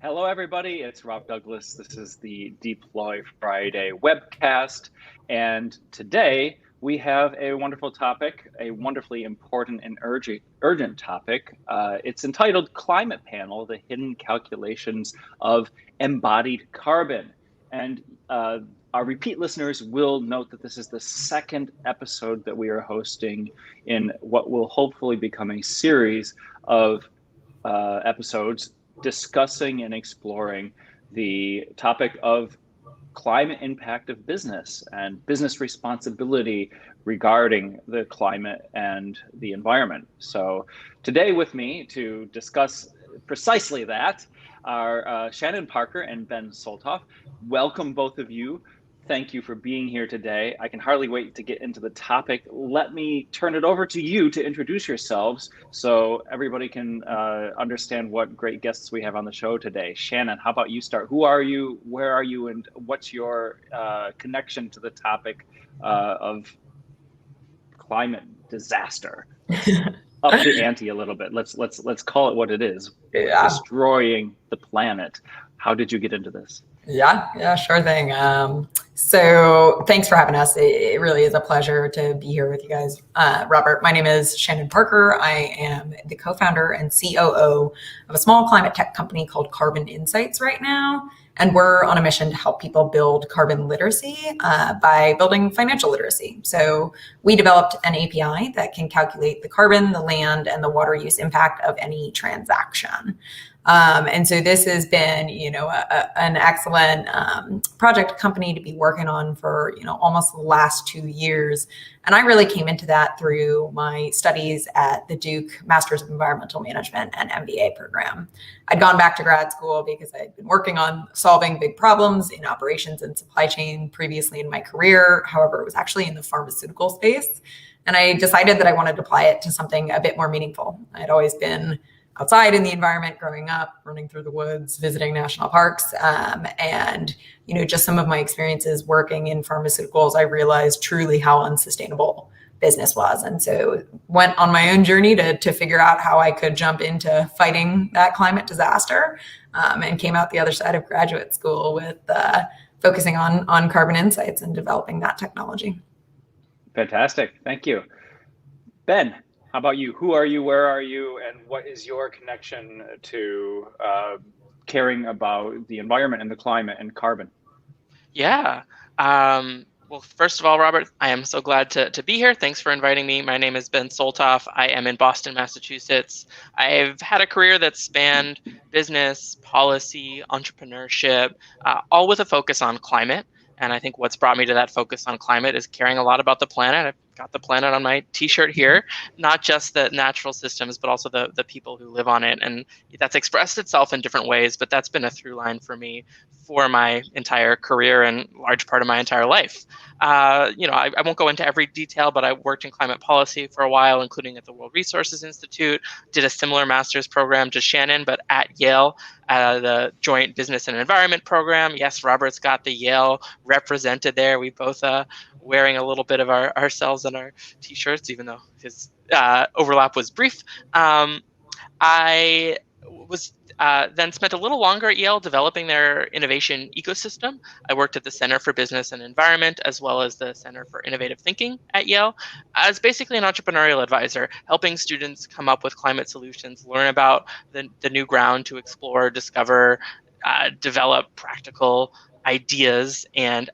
Hello, everybody. It's Rob Douglas. This is the Deploy Friday webcast. And today we have a wonderful topic, a wonderfully important and urgent topic. It's entitled Climate Panel, the Hidden Calculations of Embodied Carbon. And our repeat listeners will note that this is the second episode that we are hosting in what will hopefully become a series of episodes discussing and exploring the topic of climate impact of business and business responsibility regarding the climate and the environment. So today with me to discuss precisely that are Shannon Parker and Ben Soltoff. Welcome, both of you. Thank you for being here today. I can hardly wait to get into the topic. Let me turn it over to you to introduce yourselves so everybody can understand what great guests we have on the show today. Shannon, how about you start? Who are you, where are you, and what's your connection to the topic of climate disaster? Let's up the ante a little bit. Let's call it what it is. We're destroying the planet. How did you get into this? Yeah, sure thing. So thanks for having us. It really is a pleasure to be here with you guys. Robert, my name is Shannon Parker. I am the co-founder and COO of a small climate tech company called Carbon Insights right now. And we're on a mission to help people build carbon literacy by building financial literacy. So we developed an API that can calculate the carbon, the land, and the water use impact of any transaction. And so this has been, an excellent project company to be working on for, almost the last 2 years. And I really came into that through my studies at the Duke Masters of Environmental Management and MBA program. I'd gone back to grad school because I'd been working on solving big problems in operations and supply chain previously in my career. However, it was actually in the pharmaceutical space. And I decided that I wanted to apply it to something a bit more meaningful. I'd always been outside in the environment growing up, running through the woods, visiting national parks. And, just some of my experiences working in pharmaceuticals, I realized truly how unsustainable business was. And so went on my own journey to figure out how I could jump into fighting that climate disaster, and came out the other side of graduate school with focusing on carbon insights and developing that technology. Fantastic. Thank you. Ben, how about you? Who are you? Where are you? And what is your connection to caring about the environment and the climate and carbon? Yeah. Well, first of all, Robert, I am so glad to be here. Thanks for inviting me. My name is Ben Soltoff. I am in Boston, Massachusetts. I've had a career that spanned business, policy, entrepreneurship, all with a focus on climate. And I think what's brought me to that focus on climate is caring a lot about the planet. I've got the planet on my t-shirt here, not just the natural systems, but also the people who live on it. And that's expressed itself in different ways, but that's been a through line for me for my entire career and large part of my entire life. I won't go into every detail, but I worked in climate policy for a while, including at the World Resources Institute, did a similar master's program to Shannon, but at Yale, the Joint Business and Environment program. Yes, Robert's got the Yale represented there. We both wearing a little bit of ourselves on our t-shirts, even though his overlap was brief. I was then spent a little longer at Yale developing their innovation ecosystem. I worked at the Center for Business and Environment, as well as the Center for Innovative Thinking at Yale, as basically an entrepreneurial advisor, helping students come up with climate solutions, learn about the new ground to explore, discover, develop practical ideas and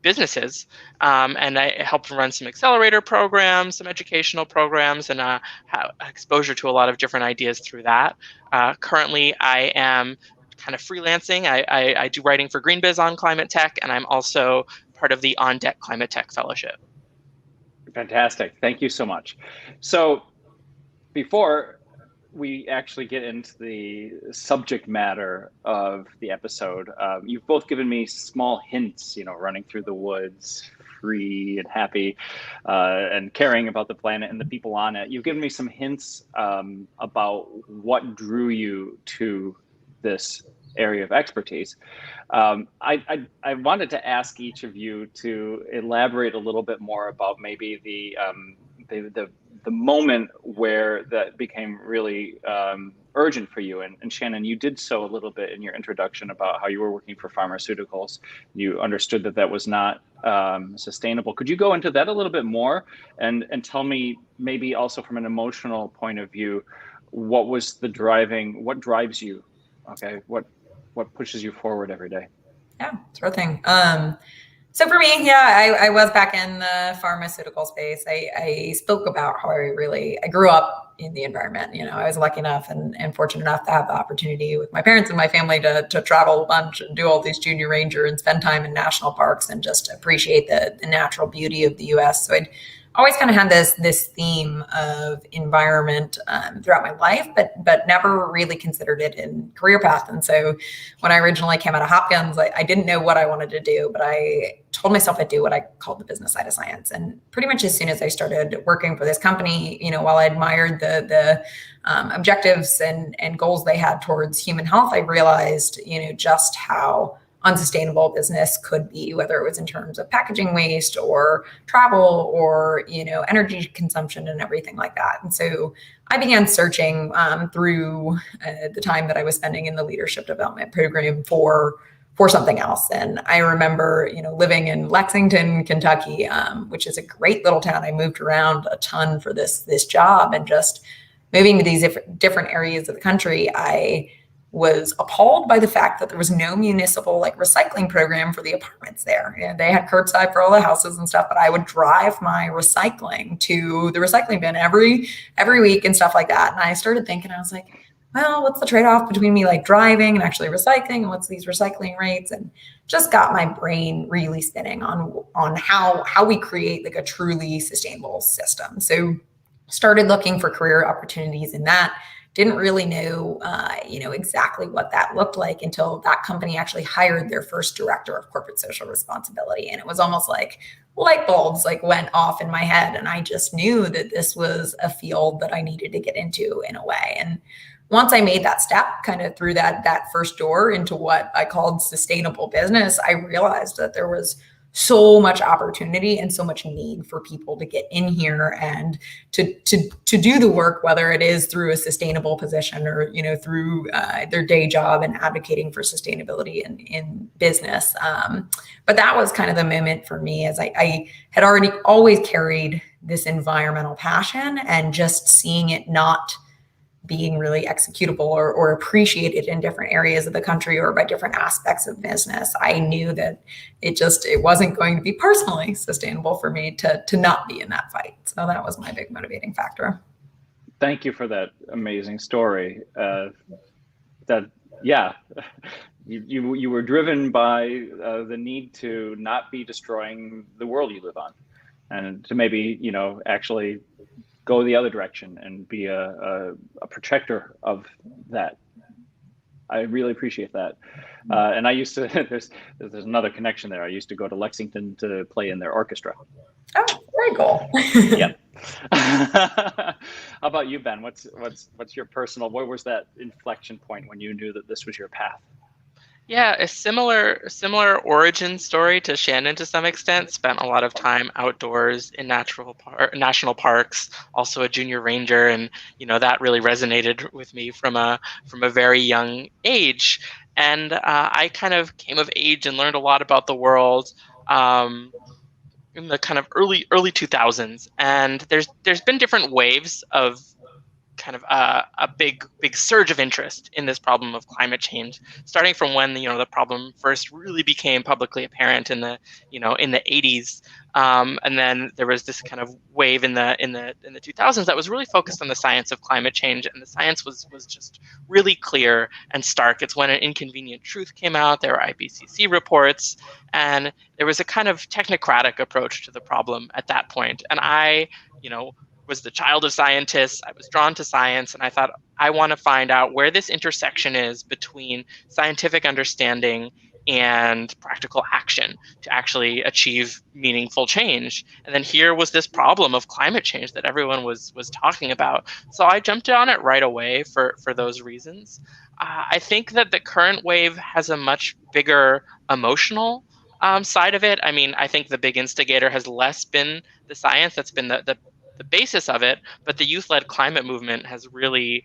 businesses. And I helped run some accelerator programs, some educational programs, and have exposure to a lot of different ideas through that. Currently, I am kind of freelancing. I do writing for GreenBiz on climate tech, and I'm also part of the On Deck Climate Tech Fellowship. Fantastic. Thank you so much. So before we actually get into the subject matter of the episode, you've both given me small hints, running through the woods, free and happy, and caring about the planet and the people on it. You've given me some hints about what drew you to this area of expertise. I wanted to ask each of you to elaborate a little bit more about maybe the the moment where that became really urgent for you. And Shannon, you did so a little bit in your introduction about how you were working for pharmaceuticals. You understood that that was not sustainable. Could you go into that a little bit more and tell me, maybe also from an emotional point of view, what drives you? Okay, what pushes you forward every day? Yeah, sure thing. So for me, yeah, I was back in the pharmaceutical space. I spoke about how I grew up in the environment. You know, I was lucky enough and fortunate enough to have the opportunity with my parents and my family to travel a bunch and do all these junior ranger and spend time in national parks and just appreciate the natural beauty of the US. So I'd always kind of had this theme of environment throughout my life, but never really considered it in career path. And so when I originally came out of Hopkins, I didn't know what I wanted to do, but I told myself I'd do what I called the business side of science. And pretty much as soon as I started working for this company, you know, while I admired the objectives and goals they had towards human health, I realized, you know, just how unsustainable business could be, whether it was in terms of packaging waste or travel or, you know, energy consumption and everything like that. And so I began searching through the time that I was spending in the leadership development program for something else. And I remember, you know, living in Lexington, Kentucky, which is a great little town. I moved around a ton for this job, and just moving to these different areas of the country, I was appalled by the fact that there was no municipal recycling program for the apartments there. And they had curbside for all the houses and stuff, but I would drive my recycling to the recycling bin every week and stuff like that. And I started thinking, I was like, well, what's the trade-off between me driving and actually recycling, and what's these recycling rates? And just got my brain really spinning on how we create a truly sustainable system. So started looking for career opportunities in that. Didn't really know, exactly what that looked like until that company actually hired their first director of corporate social responsibility. And it was almost like light bulbs went off in my head. And I just knew that this was a field that I needed to get into in a way. And once I made that step kind of through that first door into what I called sustainable business, I realized that there was so much opportunity and so much need for people to get in here and to do the work, whether it is through a sustainable position or, you know, through their day job and advocating for sustainability in business. But that was kind of the moment for me, as I had always carried this environmental passion, and just seeing it not being really executable or appreciated in different areas of the country or by different aspects of business. I knew that it wasn't going to be personally sustainable for me to not be in that fight. So that was my big motivating factor. Thank you for that amazing story. You were driven by the need to not be destroying the world you live on, and to maybe, you know, actually go the other direction and be a protector of that. I really appreciate that. And I used to, there's another connection there. I used to go to Lexington to play in their orchestra. Oh, very cool. Yeah. How about you, Ben? What's your personal, what was that inflection point when you knew that this was your path? Yeah, a similar origin story to Shannon to some extent. Spent a lot of time outdoors in national parks, also a junior ranger, and you know that really resonated with me from a very young age. And I kind of came of age and learned a lot about the world in the kind of early 2000s. And there's been different waves of kind of a big surge of interest in this problem of climate change, starting from when the problem first really became publicly apparent in the 80s, and then there was this kind of wave in the 2000s that was really focused on the science of climate change, and the science was just really clear and stark. It's when An Inconvenient Truth came out. There were IPCC reports, and there was a kind of technocratic approach to the problem at that point. And I was the child of scientists. I was drawn to science, and I thought, I want to find out where this intersection is between scientific understanding and practical action to actually achieve meaningful change. And then here was this problem of climate change that everyone was talking about. So I jumped on it right away for those reasons. I think that the current wave has a much bigger emotional side of it. I mean, I think the big instigator has less been the science. That's been the the basis of it, but the youth-led climate movement has really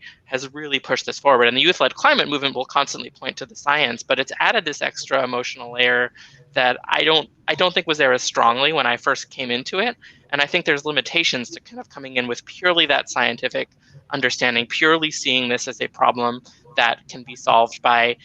pushed this forward. And the youth-led climate movement will constantly point to the science, but it's added this extra emotional layer that I don't think was there as strongly when I first came into it. And I think there's limitations to kind of coming in with purely that scientific understanding, purely seeing this as a problem that can be solved by,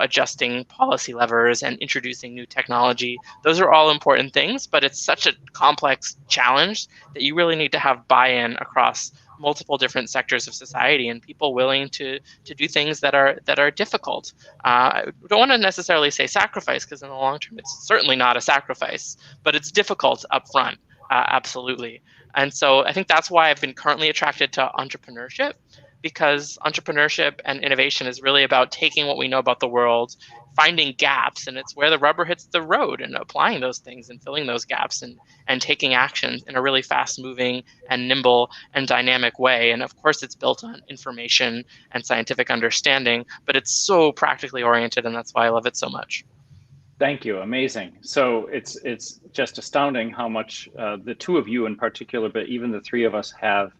adjusting policy levers and introducing new technology. Those are all important things, but it's such a complex challenge that you really need to have buy-in across multiple different sectors of society and people willing to do things that are difficult. I don't want to necessarily say sacrifice, because in the long term, it's certainly not a sacrifice, but it's difficult up front. Absolutely. And so I think that's why I've been currently attracted to entrepreneurship, because entrepreneurship and innovation is really about taking what we know about the world, finding gaps, and it's where the rubber hits the road, and applying those things and filling those gaps and taking action in a really fast moving and nimble and dynamic way. And of course, it's built on information and scientific understanding, but it's so practically oriented, and that's why I love it so much. Thank you. Amazing. So it's just astounding how much the two of you in particular, but even the three of us have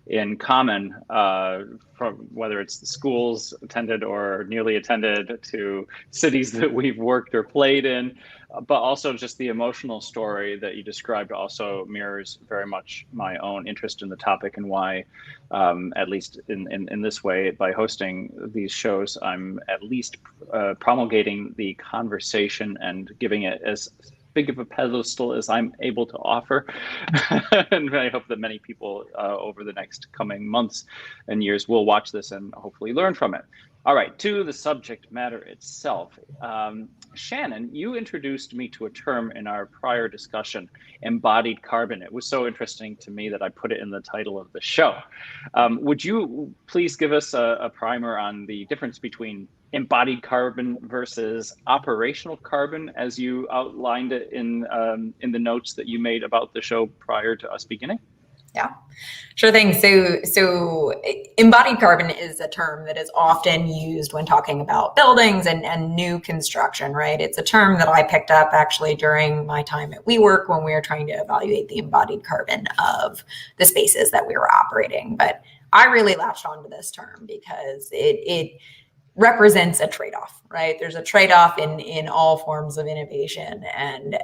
in common, from whether it's the schools attended or nearly attended to cities that we've worked or played in, but also just the emotional story that you described also mirrors very much my own interest in the topic, and why, at least in this way, by hosting these shows, I'm at least promulgating the conversation and giving it as big of a pedestal as I'm able to offer. And I hope that many people over the next coming months and years will watch this and hopefully learn from it. All right, to the subject matter itself. Shannon, you introduced me to a term in our prior discussion, embodied carbon. It was so interesting to me that I put it in the title of the show. Would you please give us a primer on the difference between embodied carbon versus operational carbon, as you outlined it in the notes that you made about the show prior to us beginning? Yeah, sure thing. So embodied carbon is a term that is often used when talking about buildings and new construction, right? It's a term that I picked up actually during my time at WeWork when we were trying to evaluate the embodied carbon of the spaces that we were operating. But I really latched onto this term because it represents a trade-off, right? There's a trade-off in all forms of innovation and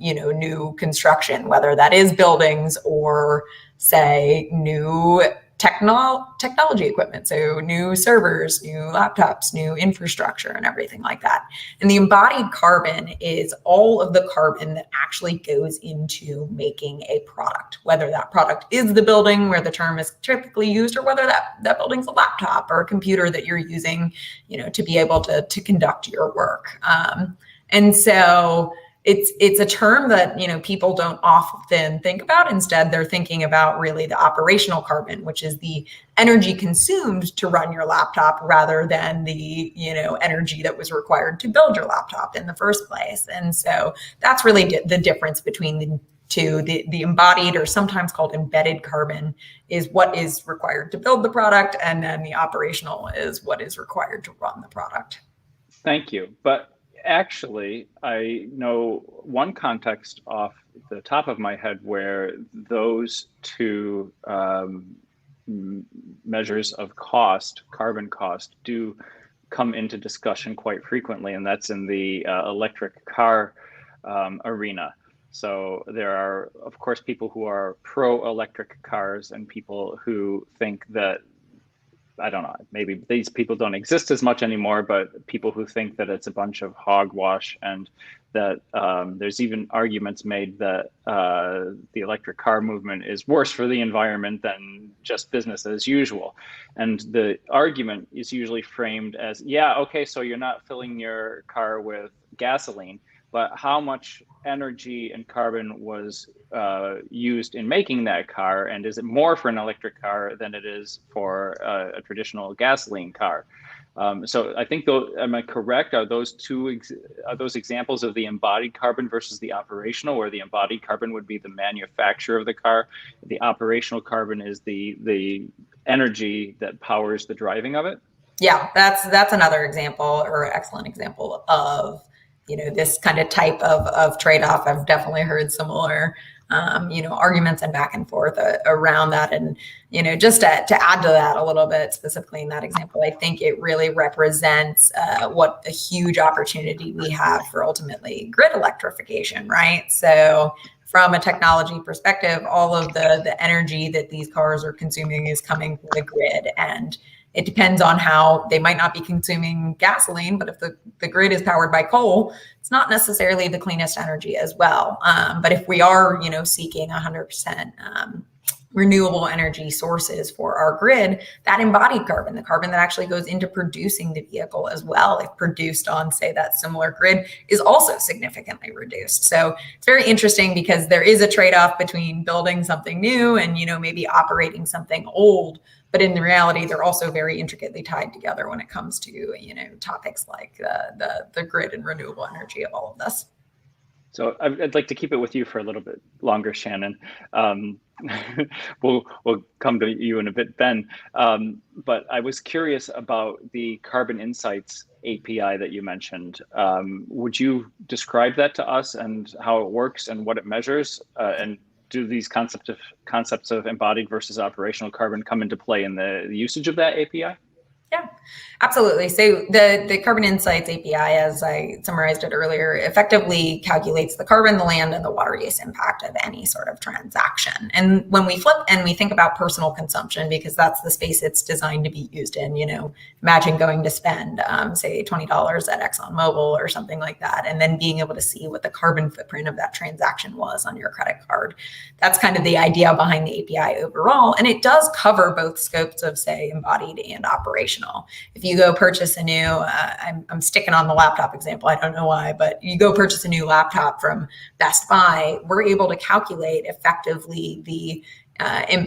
new construction, whether that is buildings or, say, new technology equipment, so new servers, new laptops, new infrastructure, and everything like that. And the embodied carbon is all of the carbon that actually goes into making a product, whether that product is the building where the term is typically used, or whether that building's a laptop or a computer that you're using, to be able to conduct your work. And so it's a term that, people don't often think about. Instead, they're thinking about really the operational carbon, which is the energy consumed to run your laptop rather than the, energy that was required to build your laptop in the first place. And so that's really the difference between the two. The embodied, or sometimes called embedded carbon, is what is required to build the product, and then the operational is what is required to run the product. Thank you. But actually, I know one context off the top of my head where those two measures of cost, carbon cost, do come into discussion quite frequently, and that's in the electric car arena. So there are, of course, people who are pro-electric cars and people who think that, I don't know, maybe these people don't exist as much anymore, but people who think that it's a bunch of hogwash, and that there's even arguments made that the electric car movement is worse for the environment than just business as usual. And the argument is usually framed as, yeah, okay, so you're not filling your car with gasoline, but how much energy and carbon was used in making that car, and is it more for an electric car than it is for a traditional gasoline car? So I think, though, am I correct? Are those those examples of the embodied carbon versus the operational, where the embodied carbon would be the manufacture of the car, the operational carbon is the energy that powers the driving of it? Yeah, that's another example, or excellent example of this kind of type of trade-off. I've definitely heard similar arguments and back and forth around that. And, just to add to that a little bit, specifically in that example, I think it really represents what a huge opportunity we have for ultimately grid electrification, right? So from a technology perspective, all of the energy that these cars are consuming is coming from the grid, and it depends on how they might not be consuming gasoline, but if the grid is powered by coal, it's not necessarily the cleanest energy as well. But if we are, seeking 100% renewable energy sources for our grid, that embodied carbon, the carbon that actually goes into producing the vehicle as well, if produced on, say, that similar grid, is also significantly reduced. So it's very interesting because there is a trade-off between building something new and, maybe operating something old. But in reality, they're also very intricately tied together when it comes to, topics like the grid and renewable energy of all of this. So I'd like to keep it with you for a little bit longer, Shannon. We'll come to you in a bit, Ben. But I was curious about the Carbon Insights API that you mentioned. Would you describe that to us and how it works and what it measures? And do these concepts of embodied versus operational carbon come into play in the usage of that API? Yeah, absolutely. So the Carbon Insights API, as I summarized it earlier, effectively calculates the carbon, the land, and the water use impact of any sort of transaction. And when we flip and we think about personal consumption, because that's the space it's designed to be used in, imagine going to spend, say, $20 at ExxonMobil or something like that, and then being able to see what the carbon footprint of that transaction was on your credit card. That's kind of the idea behind the API overall. And it does cover both scopes of, say, embodied and operational. If you go purchase a new, I'm sticking on the laptop example, I don't know why, but you go purchase a new laptop from Best Buy, we're able to calculate effectively the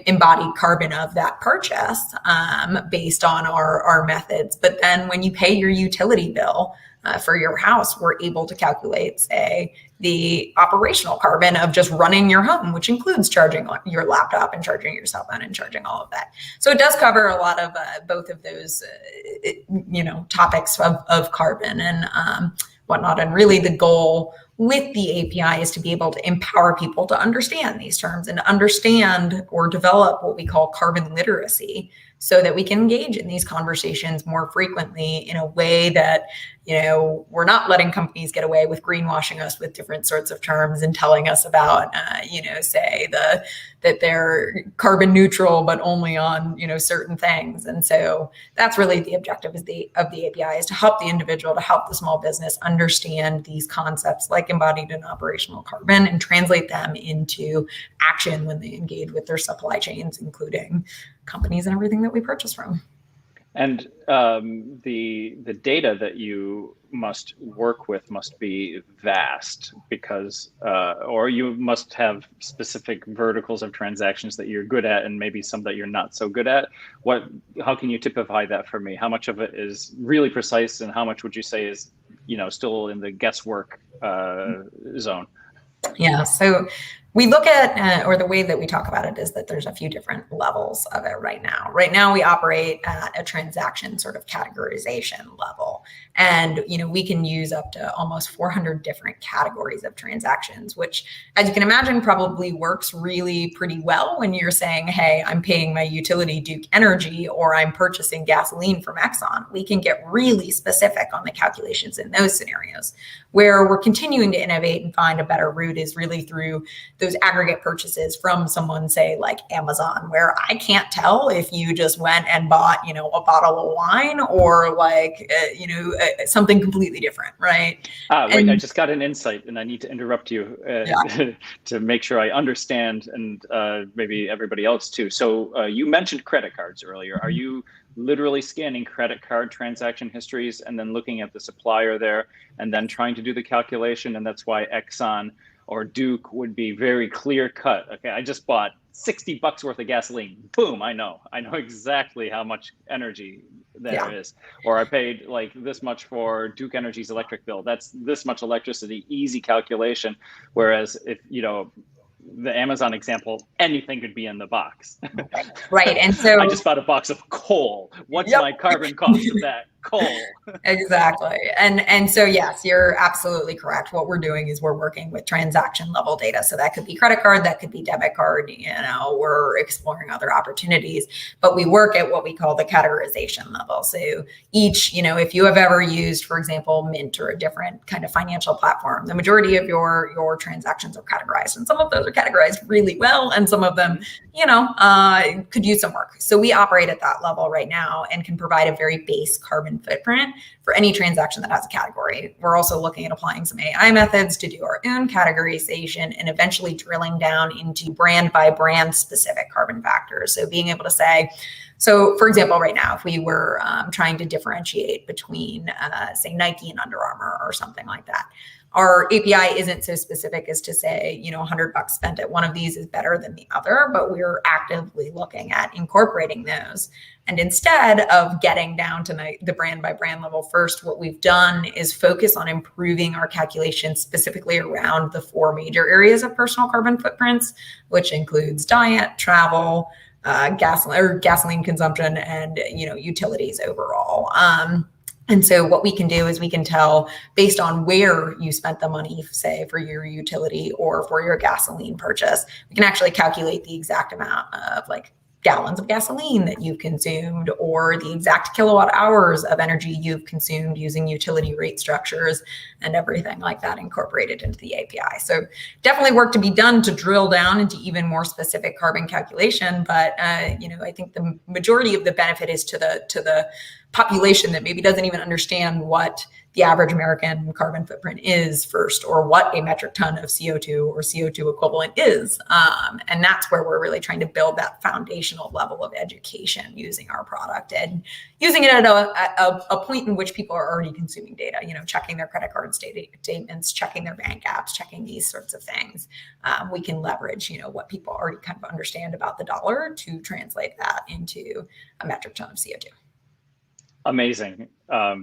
embodied carbon of that purchase based on our methods. But then when you pay your utility bill for your house, we're able to calculate, say, the operational carbon of just running your home, which includes charging your laptop and charging your cell phone and charging all of that. So it does cover a lot of both of those, topics of carbon and whatnot. And really the goal with the API is to be able to empower people to understand these terms and understand or develop what we call carbon literacy, so that we can engage in these conversations more frequently in a way that, we're not letting companies get away with greenwashing us with different sorts of terms and telling us about, say that they're carbon neutral, but only on, certain things. And so that's really the objective of the API, is to help the individual, to help the small business understand these concepts like embodied and operational carbon and translate them into action when they engage with their supply chains, including companies and everything that we purchase from. And the data that you must work with must be vast, because or you must have specific verticals of transactions that you're good at and maybe some that you're not so good at. How can you typify that for me? How much of it is really precise and how much would you say is, still in the guesswork zone? Yeah, so we look at, or the way that we talk about it is that there's a few different levels of it right now. Right now, we operate at a transaction sort of categorization level. And, we can use up to almost 400 different categories of transactions, which, as you can imagine, probably works really pretty well when you're saying, hey, I'm paying my utility Duke Energy, or I'm purchasing gasoline from Exxon. We can get really specific on the calculations in those scenarios. Where we're continuing to innovate and find a better route is really through those aggregate purchases from someone, say, like Amazon, where I can't tell if you just went and bought, a bottle of wine or something completely different, right? Wait, I just got an insight and I need to interrupt you to make sure I understand, and maybe everybody else too. So you mentioned credit cards earlier. Are you literally scanning credit card transaction histories and then looking at the supplier there and then trying to do the calculation? And that's why Exxon or Duke would be very clear cut. Okay, I just bought $60 worth of gasoline. Boom, I know exactly how much energy there is. Or I paid like this much for Duke Energy's electric bill. That's this much electricity, easy calculation. Whereas if, the Amazon example, anything could be in the box. Right. And so I just bought a box of coal. What's my carbon cost of that? coal. Exactly. And so yes, you're absolutely correct. What we're doing is we're working with transaction level data. So that could be credit card, that could be debit card, we're exploring other opportunities, but we work at what we call the categorization level. So each, if you have ever used, for example, Mint or a different kind of financial platform, the majority of your transactions are categorized, and some of those are categorized really well, and some of them, could use some work. So we operate at that level right now and can provide a very base carbon footprint for any transaction that has a category. We're also looking at applying some AI methods to do our own categorization and eventually drilling down into brand by brand specific carbon factors. So being able to say, so for example, right now, if we were trying to differentiate between, say, Nike and Under Armour or something like that, our API isn't so specific as to say, $100 spent at one of these is better than the other, but we're actively looking at incorporating those. And instead of getting down to the brand by brand level first, what we've done is focus on improving our calculations specifically around the 4 major areas of personal carbon footprints, which includes diet, travel, gasoline consumption, and utilities overall. And so what we can do is we can tell based on where you spent the money, say for your utility or for your gasoline purchase, we can actually calculate the exact amount of gallons of gasoline that you've consumed or the exact kilowatt hours of energy you've consumed using utility rate structures and everything like that incorporated into the API. So definitely work to be done to drill down into even more specific carbon calculation. But, I think the majority of the benefit is to the population that maybe doesn't even understand what the average American carbon footprint is first, or what a metric ton of CO2 or CO2 equivalent is. And that's where we're really trying to build that foundational level of education using our product and using it at a point in which people are already consuming data, checking their credit card statements, checking their bank apps, checking these sorts of things. We can leverage, what people already kind of understand about the dollar to translate that into a metric ton of CO2. Amazing. I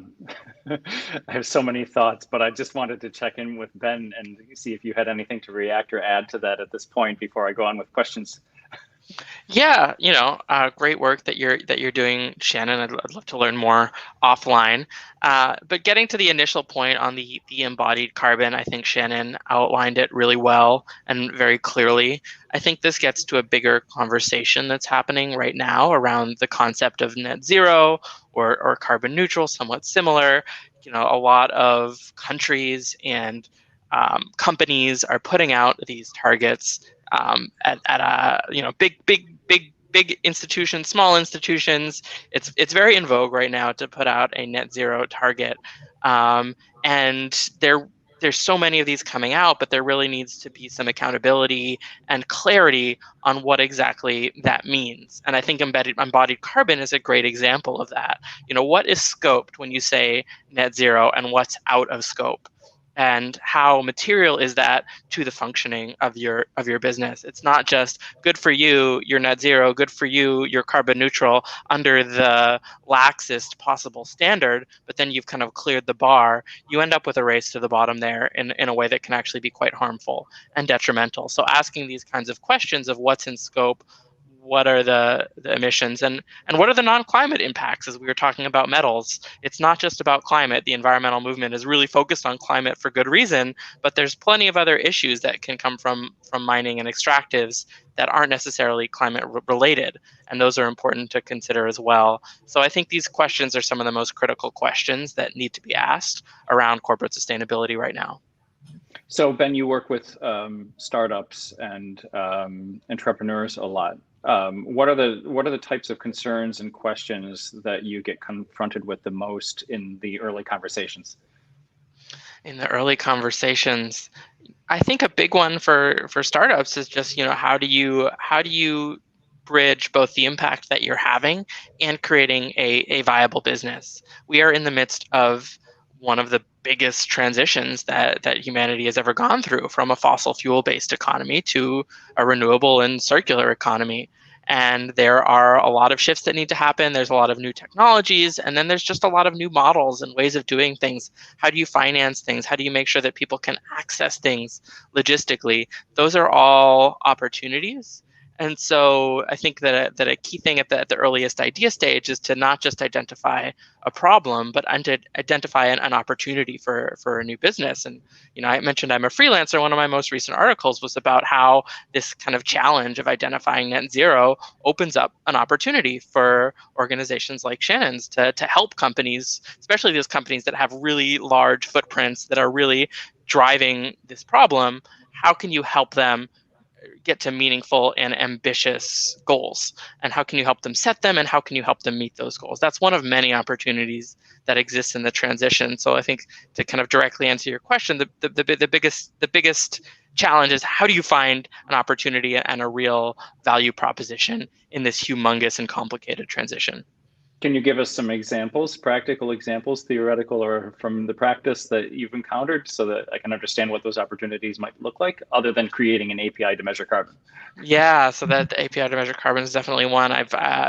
have so many thoughts, but I just wanted to check in with Ben and see if you had anything to react or add to that at this point before I go on with questions. Yeah, great work that you're doing, Shannon. I'd love to learn more offline. But getting to the initial point on the embodied carbon, I think Shannon outlined it really well and very clearly. I think this gets to a bigger conversation that's happening right now around the concept of net zero or carbon neutral, somewhat similar. A lot of countries and companies are putting out these targets at big institutions, small institutions. It's very in vogue right now to put out a net zero target, and there's so many of these coming out, but there really needs to be some accountability and clarity on what exactly that means. And I think embodied carbon is a great example of that. What is scoped when you say net zero, and what's out of scope? And how material is that to the functioning of your business? It's not just good for you, you're net zero, good for you, you're carbon neutral under the laxest possible standard, but then you've kind of cleared the bar. You end up with a race to the bottom there in a way that can actually be quite harmful and detrimental. So asking these kinds of questions of what's in scope, what are the emissions, and what are the non-climate impacts, as we were talking about metals. It's not just about climate. The environmental movement is really focused on climate for good reason, but there's plenty of other issues that can come from mining and extractives that aren't necessarily climate related, and those are important to consider as well. So I think these questions are some of the most critical questions that need to be asked around corporate sustainability right now. So Ben, you work with startups and entrepreneurs a lot. What are the types of concerns and questions that you get confronted with the most in the early conversations? In the early conversations, I think a big one for startups is just, how do you bridge both the impact that you're having and creating a viable business? We are in the midst of one of the biggest transitions that humanity has ever gone through, from a fossil fuel-based economy to a renewable and circular economy. And there are a lot of shifts that need to happen. There's a lot of new technologies, and then there's just a lot of new models and ways of doing things. How do you finance things? How do you make sure that people can access things logistically? Those are all opportunities. And so I think that a key thing at the earliest idea stage is to not just identify a problem, but to identify an opportunity for a new business. And I mentioned I'm a freelancer. One of my most recent articles was about how this kind of challenge of identifying net zero opens up an opportunity for organizations like Shannon's to help companies, especially those companies that have really large footprints that are really driving this problem. How can you help them get to meaningful and ambitious goals, and how can you help them set them, and how can you help them meet those goals? That's one of many opportunities that exist in the transition. So I think, to kind of directly answer your question, the biggest challenge is, how do you find an opportunity and a real value proposition in this humongous and complicated transition? Can you give us some examples, practical examples, theoretical or from the practice, that you've encountered, so that I can understand what those opportunities might look like, other than creating an API to measure carbon? Yeah, so that the API to measure carbon is definitely one.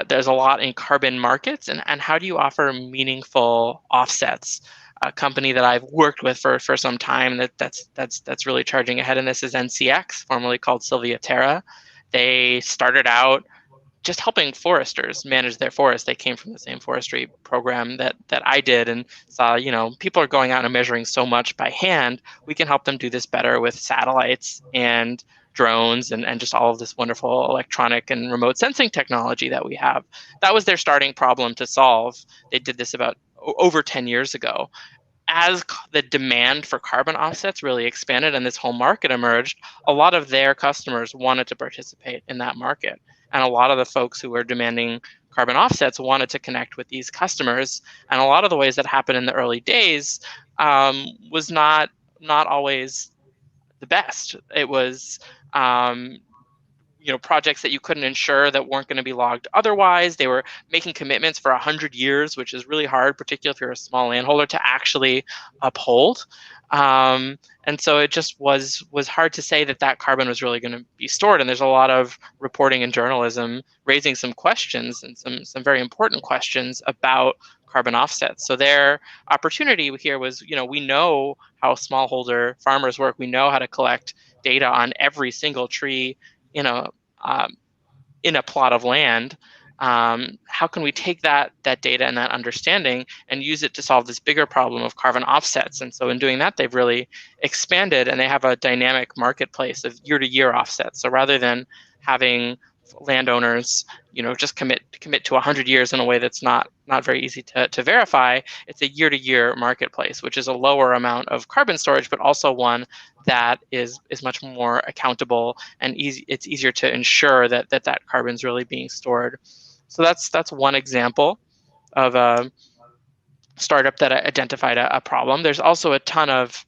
There's a lot in carbon markets, and how do you offer meaningful offsets? A company that I've worked with for some time that's really charging ahead in this is NCX, formerly called Sylvia Terra. They started out just helping foresters manage their forests. They came from the same forestry program that I did, and saw, people are going out and measuring so much by hand. We can help them do this better with satellites and drones and just all of this wonderful electronic and remote sensing technology that we have. That was their starting problem to solve. They did this about over 10 years ago. As the demand for carbon offsets really expanded and this whole market emerged, a lot of their customers wanted to participate in that market. And a lot of the folks who were demanding carbon offsets wanted to connect with these customers. And a lot of the ways that happened in the early days was not always the best. It was projects that you couldn't insure, that weren't going to be logged otherwise. They were making commitments for 100 years, which is really hard, particularly if you're a small landholder, to actually uphold. And so it just was hard to say that carbon was really going to be stored. And there's a lot of reporting and journalism raising some questions, and some very important questions about carbon offsets. So their opportunity here was, we know how smallholder farmers work. We know how to collect data on every single tree in a plot of land. How can we take that data and that understanding and use it to solve this bigger problem of carbon offsets? And so in doing that, they've really expanded, and they have a dynamic marketplace of year-to-year offsets. So rather than having landowners, just commit to 100 years in a way that's not very easy to verify, it's a year-to-year marketplace, which is a lower amount of carbon storage, but also one that is much more accountable and easy. It's easier to ensure that carbon is really being stored. So that's one example of a startup that identified a problem. There's also a ton of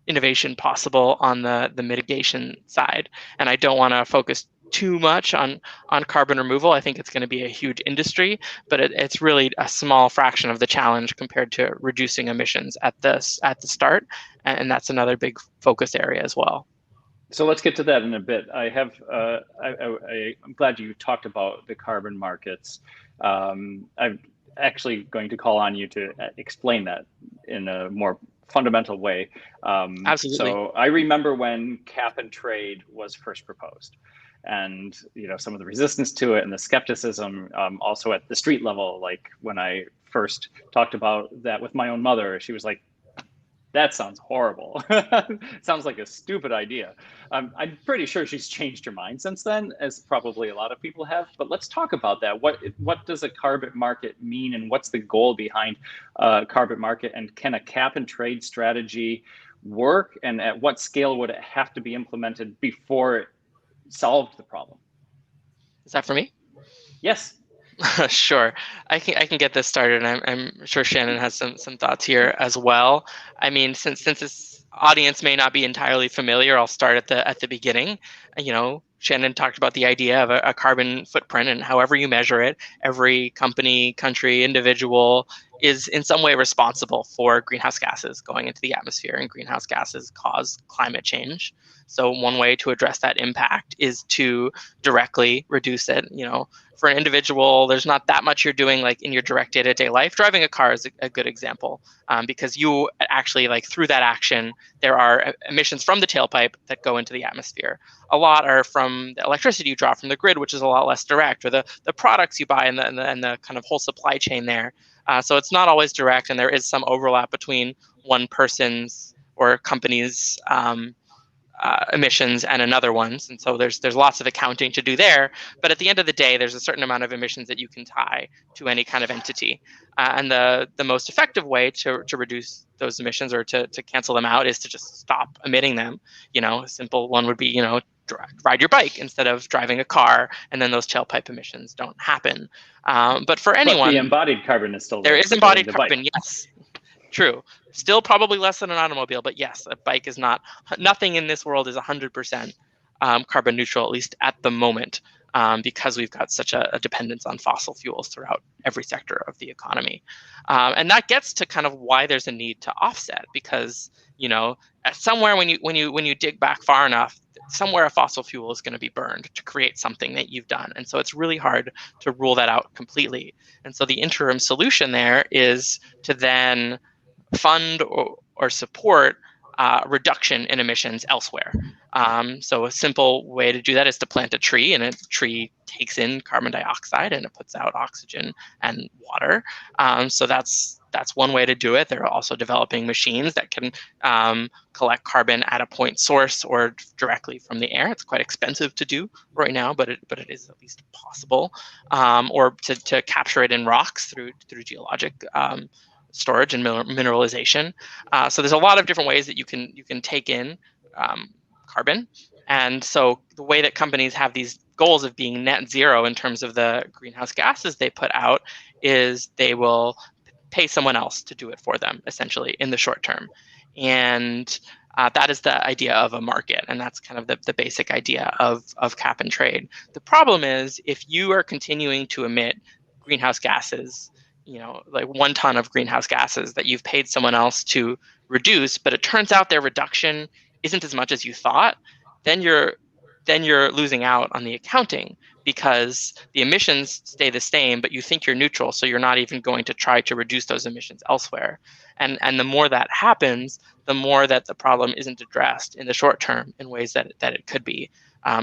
innovation possible on the mitigation side, and I don't want to focus too much on carbon removal. I think it's going to be a huge industry, but it's really a small fraction of the challenge compared to reducing emissions at the start, and that's another big focus area as well. So let's get to that in a bit. I'm glad you talked about the carbon markets. I'm actually going to call on you to explain that in a more fundamental way. Absolutely. So I remember when cap and trade was first proposed, and some of the resistance to it and the skepticism, also at the street level. Like when I first talked about that with my own mother, she was like, "That sounds horrible. Sounds like a stupid idea." I'm pretty sure she's changed her mind since then, as probably a lot of people have. But let's talk about that. What does a carbon market mean, and what's the goal behind a carbon market? And can a cap and trade strategy work? And at what scale would it have to be implemented before it solved the problem? Is that for me? Yes. Sure, I can get this started, and I'm sure Shannon has some thoughts here as well. I mean, since this audience may not be entirely familiar, I'll start at the beginning. Shannon talked about the idea of a carbon footprint, and however you measure it, every company, country, individual is in some way responsible for greenhouse gases going into the atmosphere, and greenhouse gases cause climate change. So one way to address that impact is to directly reduce it. For an individual, there's not that much you're doing like in your direct day-to-day life. Driving a car is a good example, because you actually, like, through that action, there are emissions from the tailpipe that go into the atmosphere. A lot are from the electricity you draw from the grid, which is a lot less direct, or the products you buy and the kind of whole supply chain there. So it's not always direct, and there is some overlap between one person's or company's emissions and another one's, and so there's lots of accounting to do there. But at the end of the day, there's a certain amount of emissions that you can tie to any kind of entity, and the most effective way to reduce those emissions or to cancel them out is to just stop emitting them. A simple one would be ride your bike instead of driving a car, and then those tailpipe emissions don't happen. But for anyone, but the embodied carbon is still there. Is embodied carbon, bike. yes. True. Still probably less than an automobile, but yes, a bike is not. Nothing in this world is 100% carbon neutral, at least at the moment, because we've got such a dependence on fossil fuels throughout every sector of the economy. And that gets to kind of why there's a need to offset, because somewhere when you dig back far enough, somewhere a fossil fuel is going to be burned to create something that you've done. And so it's really hard to rule that out completely. And so the interim solution there is to then fund or support reduction in emissions elsewhere. So a simple way to do that is to plant a tree, and a tree takes in carbon dioxide and it puts out oxygen and water. So that's one way to do it. They're also developing machines that can collect carbon at a point source or directly from the air. It's quite expensive to do right now, but it is at least possible. Or to capture it in rocks through geologic storage and mineralization. So there's a lot of different ways that you can take in carbon. And so the way that companies have these goals of being net zero in terms of the greenhouse gases they put out is they will pay someone else to do it for them, essentially, in the short term. And that is the idea of a market, and that's kind of the basic idea of cap and trade. The problem is, if you are continuing to emit greenhouse gases, like 1 ton of greenhouse gases that you've paid someone else to reduce, but it turns out their reduction isn't as much as you thought, then you're losing out on the accounting, because the emissions stay the same, but you think you're neutral, so you're not even going to try to reduce those emissions elsewhere. And the more that happens, the more that the problem isn't addressed in the short term in ways that it could be.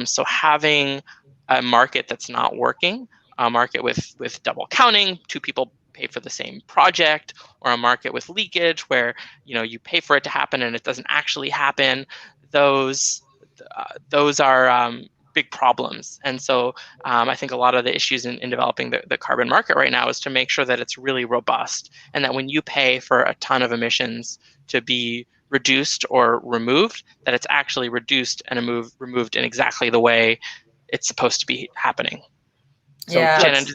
So having a market that's not working, a market with double counting, 2 people pay for the same project, or a market with leakage where you pay for it to happen and it doesn't actually happen, those are big problems. And so I think a lot of the issues in developing the carbon market right now is to make sure that it's really robust, and that when you pay for a ton of emissions to be reduced or removed, that it's actually reduced and removed in exactly the way it's supposed to be happening. So Shannon,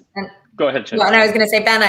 go ahead, Shannon. Well, and I was going to say, Ben,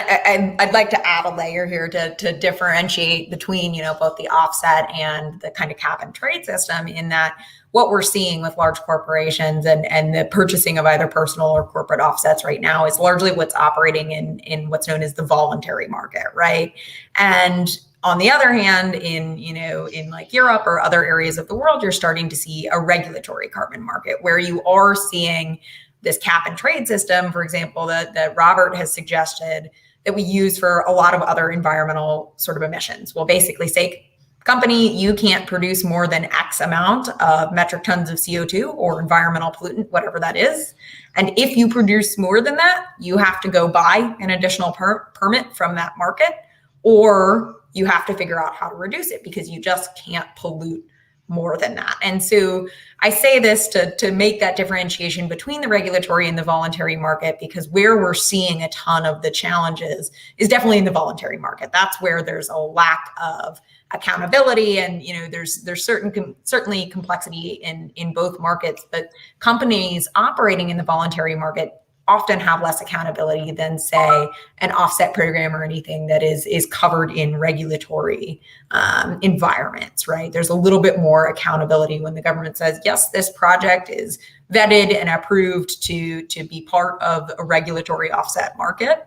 I'd like to add a layer here to differentiate between, both the offset and the kind of cap and trade system, in that what we're seeing with large corporations and the purchasing of either personal or corporate offsets right now is largely what's operating in what's known as the voluntary market, right? And on the other hand, in like Europe or other areas of the world, you're starting to see a regulatory carbon market where you are seeing this cap and trade system, for example, that Robert has suggested that we use for a lot of other environmental sort of emissions. Well, basically say, company, you can't produce more than X amount of metric tons of CO2 or environmental pollutant, whatever that is. And if you produce more than that, you have to go buy an additional permit from that market, or you have to figure out how to reduce it because you just can't pollute more than that. And so I say this to make that differentiation between the regulatory and the voluntary market, because where we're seeing a ton of the challenges is definitely in the voluntary market. That's where there's a lack of accountability, and there's certainly complexity in both markets, but companies operating in the voluntary market often have less accountability than, say, an offset program or anything that is covered in regulatory environments, right? There's a little bit more accountability when the government says, yes, this project is vetted and approved to be part of a regulatory offset market,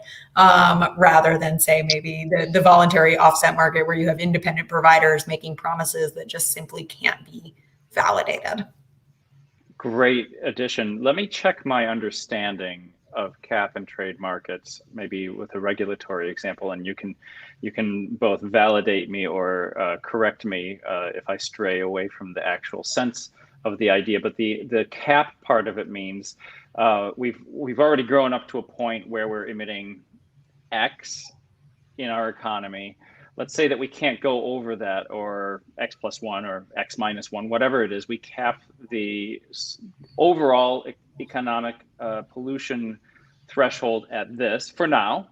rather than say maybe the voluntary offset market where you have independent providers making promises that just simply can't be validated. Great addition. Let me check my understanding of cap and trade markets, maybe with a regulatory example, and you can both validate me or correct me if I stray away from the actual sense of the idea. But the cap part of it means we've already grown up to a point where we're emitting X in our economy. Let's say that we can't go over that, or X plus one or X minus one, whatever it is. We cap the overall economic pollution threshold at this for now,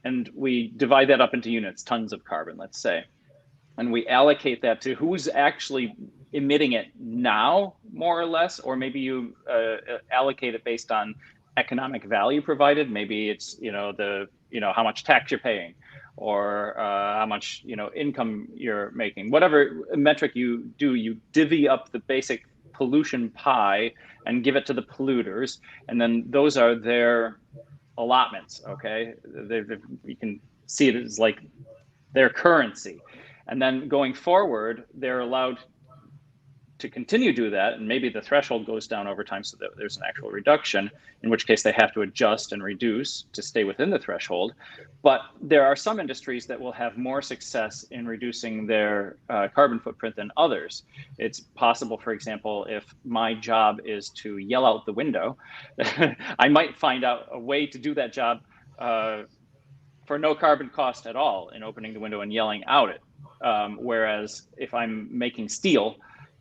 and we divide that up into units, tons of carbon, let's say, and we allocate that to who's actually emitting it now, more or less, or maybe you allocate it based on economic value provided. Maybe it's how much tax you're paying, or how much income you're making. Whatever metric you do, you divvy up the basic pollution pie and give it to the polluters, and then those are their allotments. Okay, you can see it as like their currency, and then going forward, they're allowed to continue to do that, and maybe the threshold goes down over time so that there's an actual reduction, in which case they have to adjust and reduce to stay within the threshold. But there are some industries that will have more success in reducing their carbon footprint than others. It's possible, for example, if my job is to yell out the window, I might find out a way to do that job for no carbon cost at all in opening the window and yelling out it. Whereas if I'm making steel,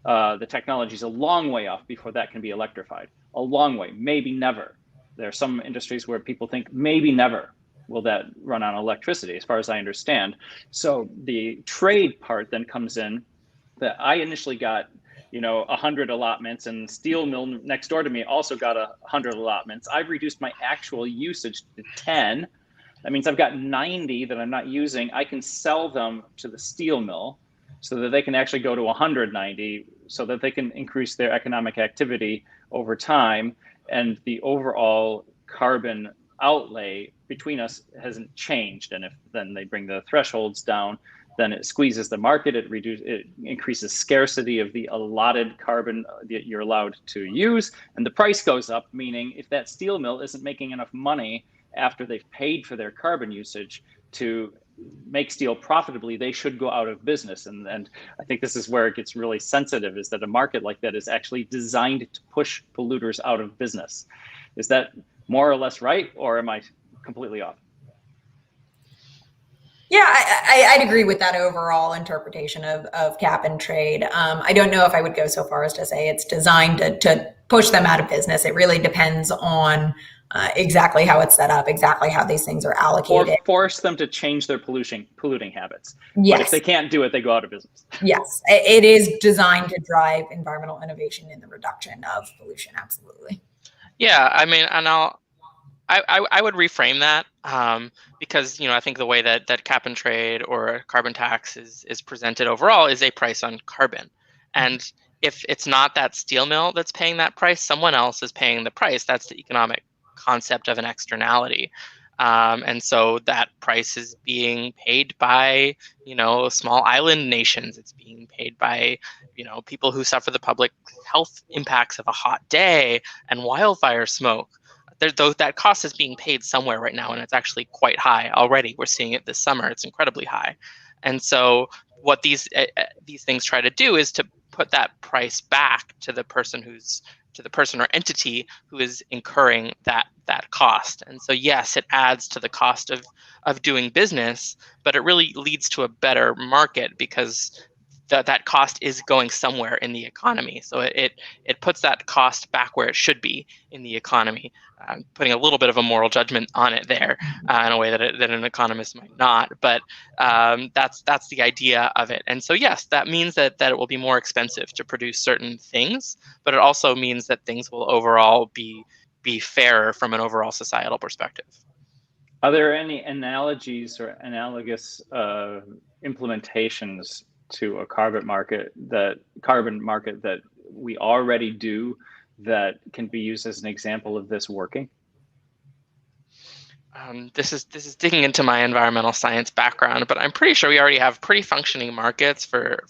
the technology is a long way off before that can be electrified. A long way, maybe never. There are some industries where people think maybe never will that run on electricity, as far as I understand. So the trade part then comes in, that I initially got 100 allotments, and the steel mill next door to me also got 100 allotments. I've reduced my actual usage to 10. That means I've got 90 that I'm not using. I can sell them to the steel mill so that they can actually go to 190, so that they can increase their economic activity over time. And the overall carbon outlay between us hasn't changed. And if then they bring the thresholds down, then it squeezes the market, it increases scarcity of the allotted carbon that you're allowed to use, and the price goes up, meaning if that steel mill isn't making enough money after they've paid for their carbon usage to make steel profitably, they should go out of business. And I think this is where it gets really sensitive, is that a market like that is actually designed to push polluters out of business. Is that more or less right, or am I completely off? Yeah, I'd agree with that overall interpretation of cap and trade. I don't know if I would go so far as to say it's designed to push them out of business. It really depends on exactly how it's set up, exactly how these things are allocated. Or force them to change their polluting habits. Yes. But if they can't do it, they go out of business. Yes, it is designed to drive environmental innovation in the reduction of pollution. Absolutely. Yeah, I mean, and I would reframe that because I think the way that cap and trade or carbon tax is presented overall is a price on carbon, and if it's not that steel mill that's paying that price, someone else is paying the price. That's the economic concept of an externality, and so that price is being paid by small island nations. It's being paid by people who suffer the public health impacts of a hot day and wildfire smoke. That cost is being paid somewhere right now, and it's actually quite high already. We're seeing it this summer. It's incredibly high. And so what these things try to do is to put that price back to the person or entity who is incurring that cost. And so yes, it adds to the cost of doing business, but it really leads to a better market because that cost is going somewhere in the economy. So it puts that cost back where it should be in the economy, putting a little bit of a moral judgment on it there in a way that an economist might not. But that's the idea of it. And so yes, that means that it will be more expensive to produce certain things, but it also means that things will overall be fairer from an overall societal perspective. Are there any analogies or analogous implementations to a carbon market that we already do that can be used as an example of this working? This is digging into my environmental science background, but I'm pretty sure we already have pretty functioning markets for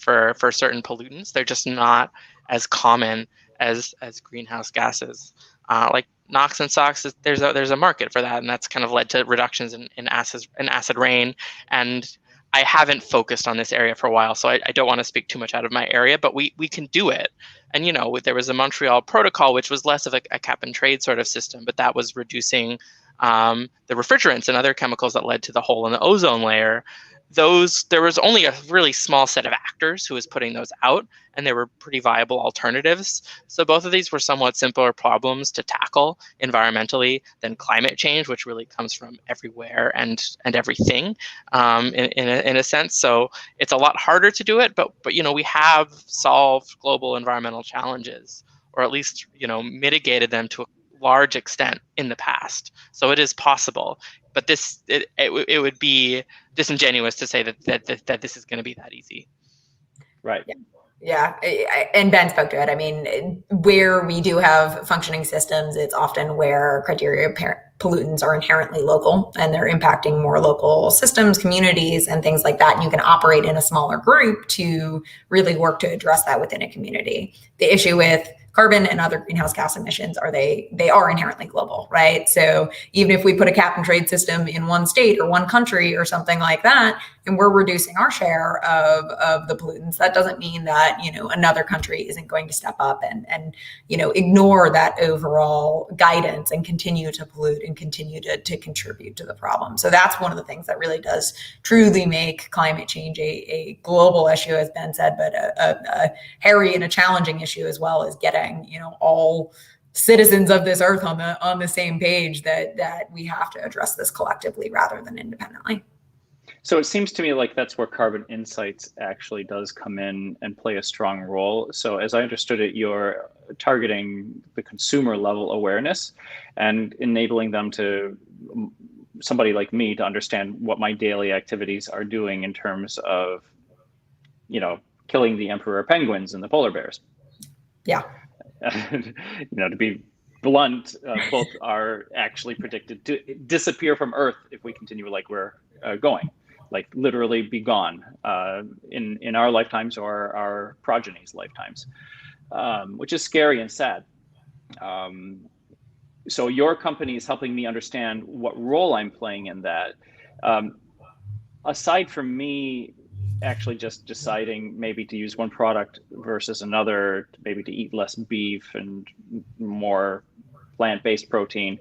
certain pollutants. They're just not as common as greenhouse gases. Like NOx and SOx, there's a market for that, and that's kind of led to reductions in acid rain. And I haven't focused on this area for a while, so I don't want to speak too much out of my area, but we can do it. And there was a Montreal Protocol, which was less of a cap and trade sort of system, but that was reducing the refrigerants and other chemicals that led to the hole in the ozone layer. There was only a really small set of actors who was putting those out, and they were pretty viable alternatives. So both of these were somewhat simpler problems to tackle environmentally than climate change, which really comes from everywhere and everything, in a sense. So it's a lot harder to do it, but we have solved global environmental challenges, or at least mitigated them to a large extent in the past. So it is possible, but it would be disingenuous to say that this is going to be that easy. Right. Yeah. And Ben spoke to it. I mean, where we do have functioning systems, it's often where criteria pollutants are inherently local and they're impacting more local systems, communities, and things like that. And you can operate in a smaller group to really work to address that within a community. The issue with carbon and other greenhouse gas emissions they are inherently global, right? So even if we put a cap and trade system in one state or one country or something like that, and we're reducing our share of the pollutants, that doesn't mean that, another country isn't going to step up and ignore that overall guidance and continue to pollute and continue to contribute to the problem. So that's one of the things that really does truly make climate change a global issue, as Ben said, but a hairy and a challenging issue as well, as getting all citizens of this earth on the same page that we have to address this collectively rather than independently. So it seems to me like that's where Carbon Insights actually does come in and play a strong role. So as I understood it, you're targeting the consumer level awareness and enabling them to, somebody like me, to understand what my daily activities are doing in terms of, killing the emperor penguins and the polar bears. Yeah. To be blunt, both are actually predicted to disappear from Earth if we continue like we're going, like literally be gone in our lifetimes or our progeny's lifetimes, which is scary and sad. So your company is helping me understand what role I'm playing in that. Aside from me actually just deciding maybe to use one product versus another, maybe to eat less beef and more plant-based protein,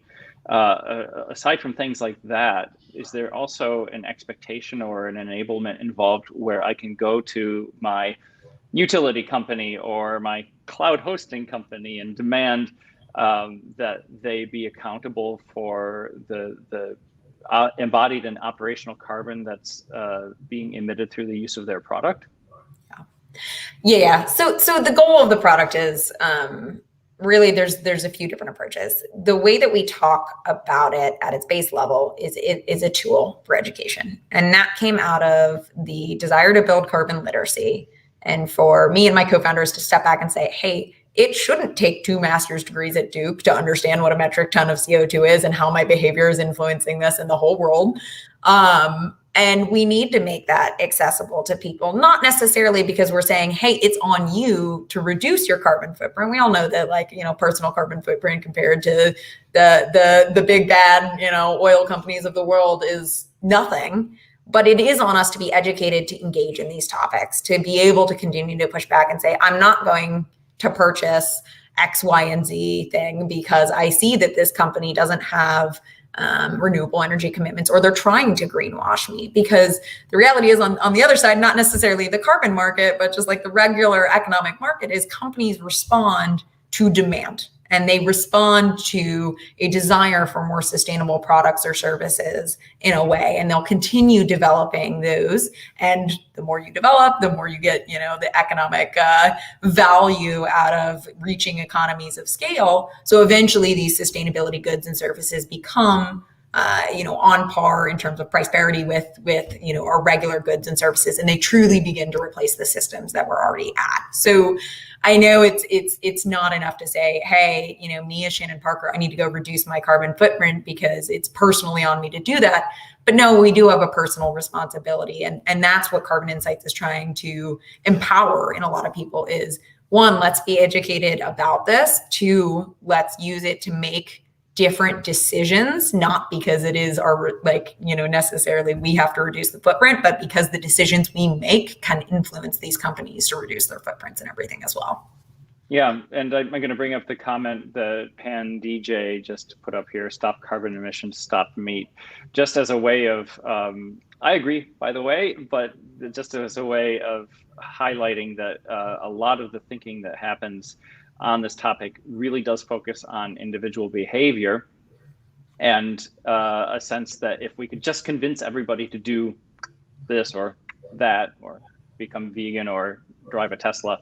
aside from things like that, is there also an expectation or an enablement involved where I can go to my utility company or my cloud hosting company and demand that they be accountable for the embodied and operational carbon that's being emitted through the use of their product? Yeah. So the goal of the product is really there's a few different approaches. The way that we talk about it at its base level is it is a tool for education, and that came out of the desire to build carbon literacy, and for me and my co-founders to step back and say, hey, it shouldn't take 2 master's degrees at Duke to understand what a metric ton of CO2 is and how my behavior is influencing this in the whole world. And we need to make that accessible to people, not necessarily because we're saying, hey, it's on you to reduce your carbon footprint. We all know that personal carbon footprint compared to the big bad, oil companies of the world is nothing. But it is on us to be educated to engage in these topics, to be able to continue to push back and say, I'm not going to purchase X, Y, and Z thing because I see that this company doesn't have renewable energy commitments, or they're trying to greenwash me. Because the reality is on the other side, not necessarily the carbon market, but just like the regular economic market, is companies respond to demand. And they respond to a desire for more sustainable products or services in a way, and they'll continue developing those. And the more you develop, the more you get, the economic value out of reaching economies of scale. So eventually these sustainability goods and services become on par in terms of price parity with our regular goods and services, and they truly begin to replace the systems that we're already at. So I know it's not enough to say, hey, me as Shannon Parker, I need to go reduce my carbon footprint because it's personally on me to do that. But no, we do have a personal responsibility, and that's what Carbon Insights is trying to empower in a lot of people is, one, let's be educated about this. Two, let's use it to make different decisions, not because it is necessarily we have to reduce the footprint, but because the decisions we make can influence these companies to reduce their footprints and everything as well. Yeah, and I'm going to bring up the comment that Pan DJ just put up here, stop carbon emissions, stop meat, just as a way of, I agree, by the way, but just as a way of highlighting that a lot of the thinking that happens on this topic really does focus on individual behavior, and a sense that if we could just convince everybody to do this or that, or become vegan or drive a Tesla,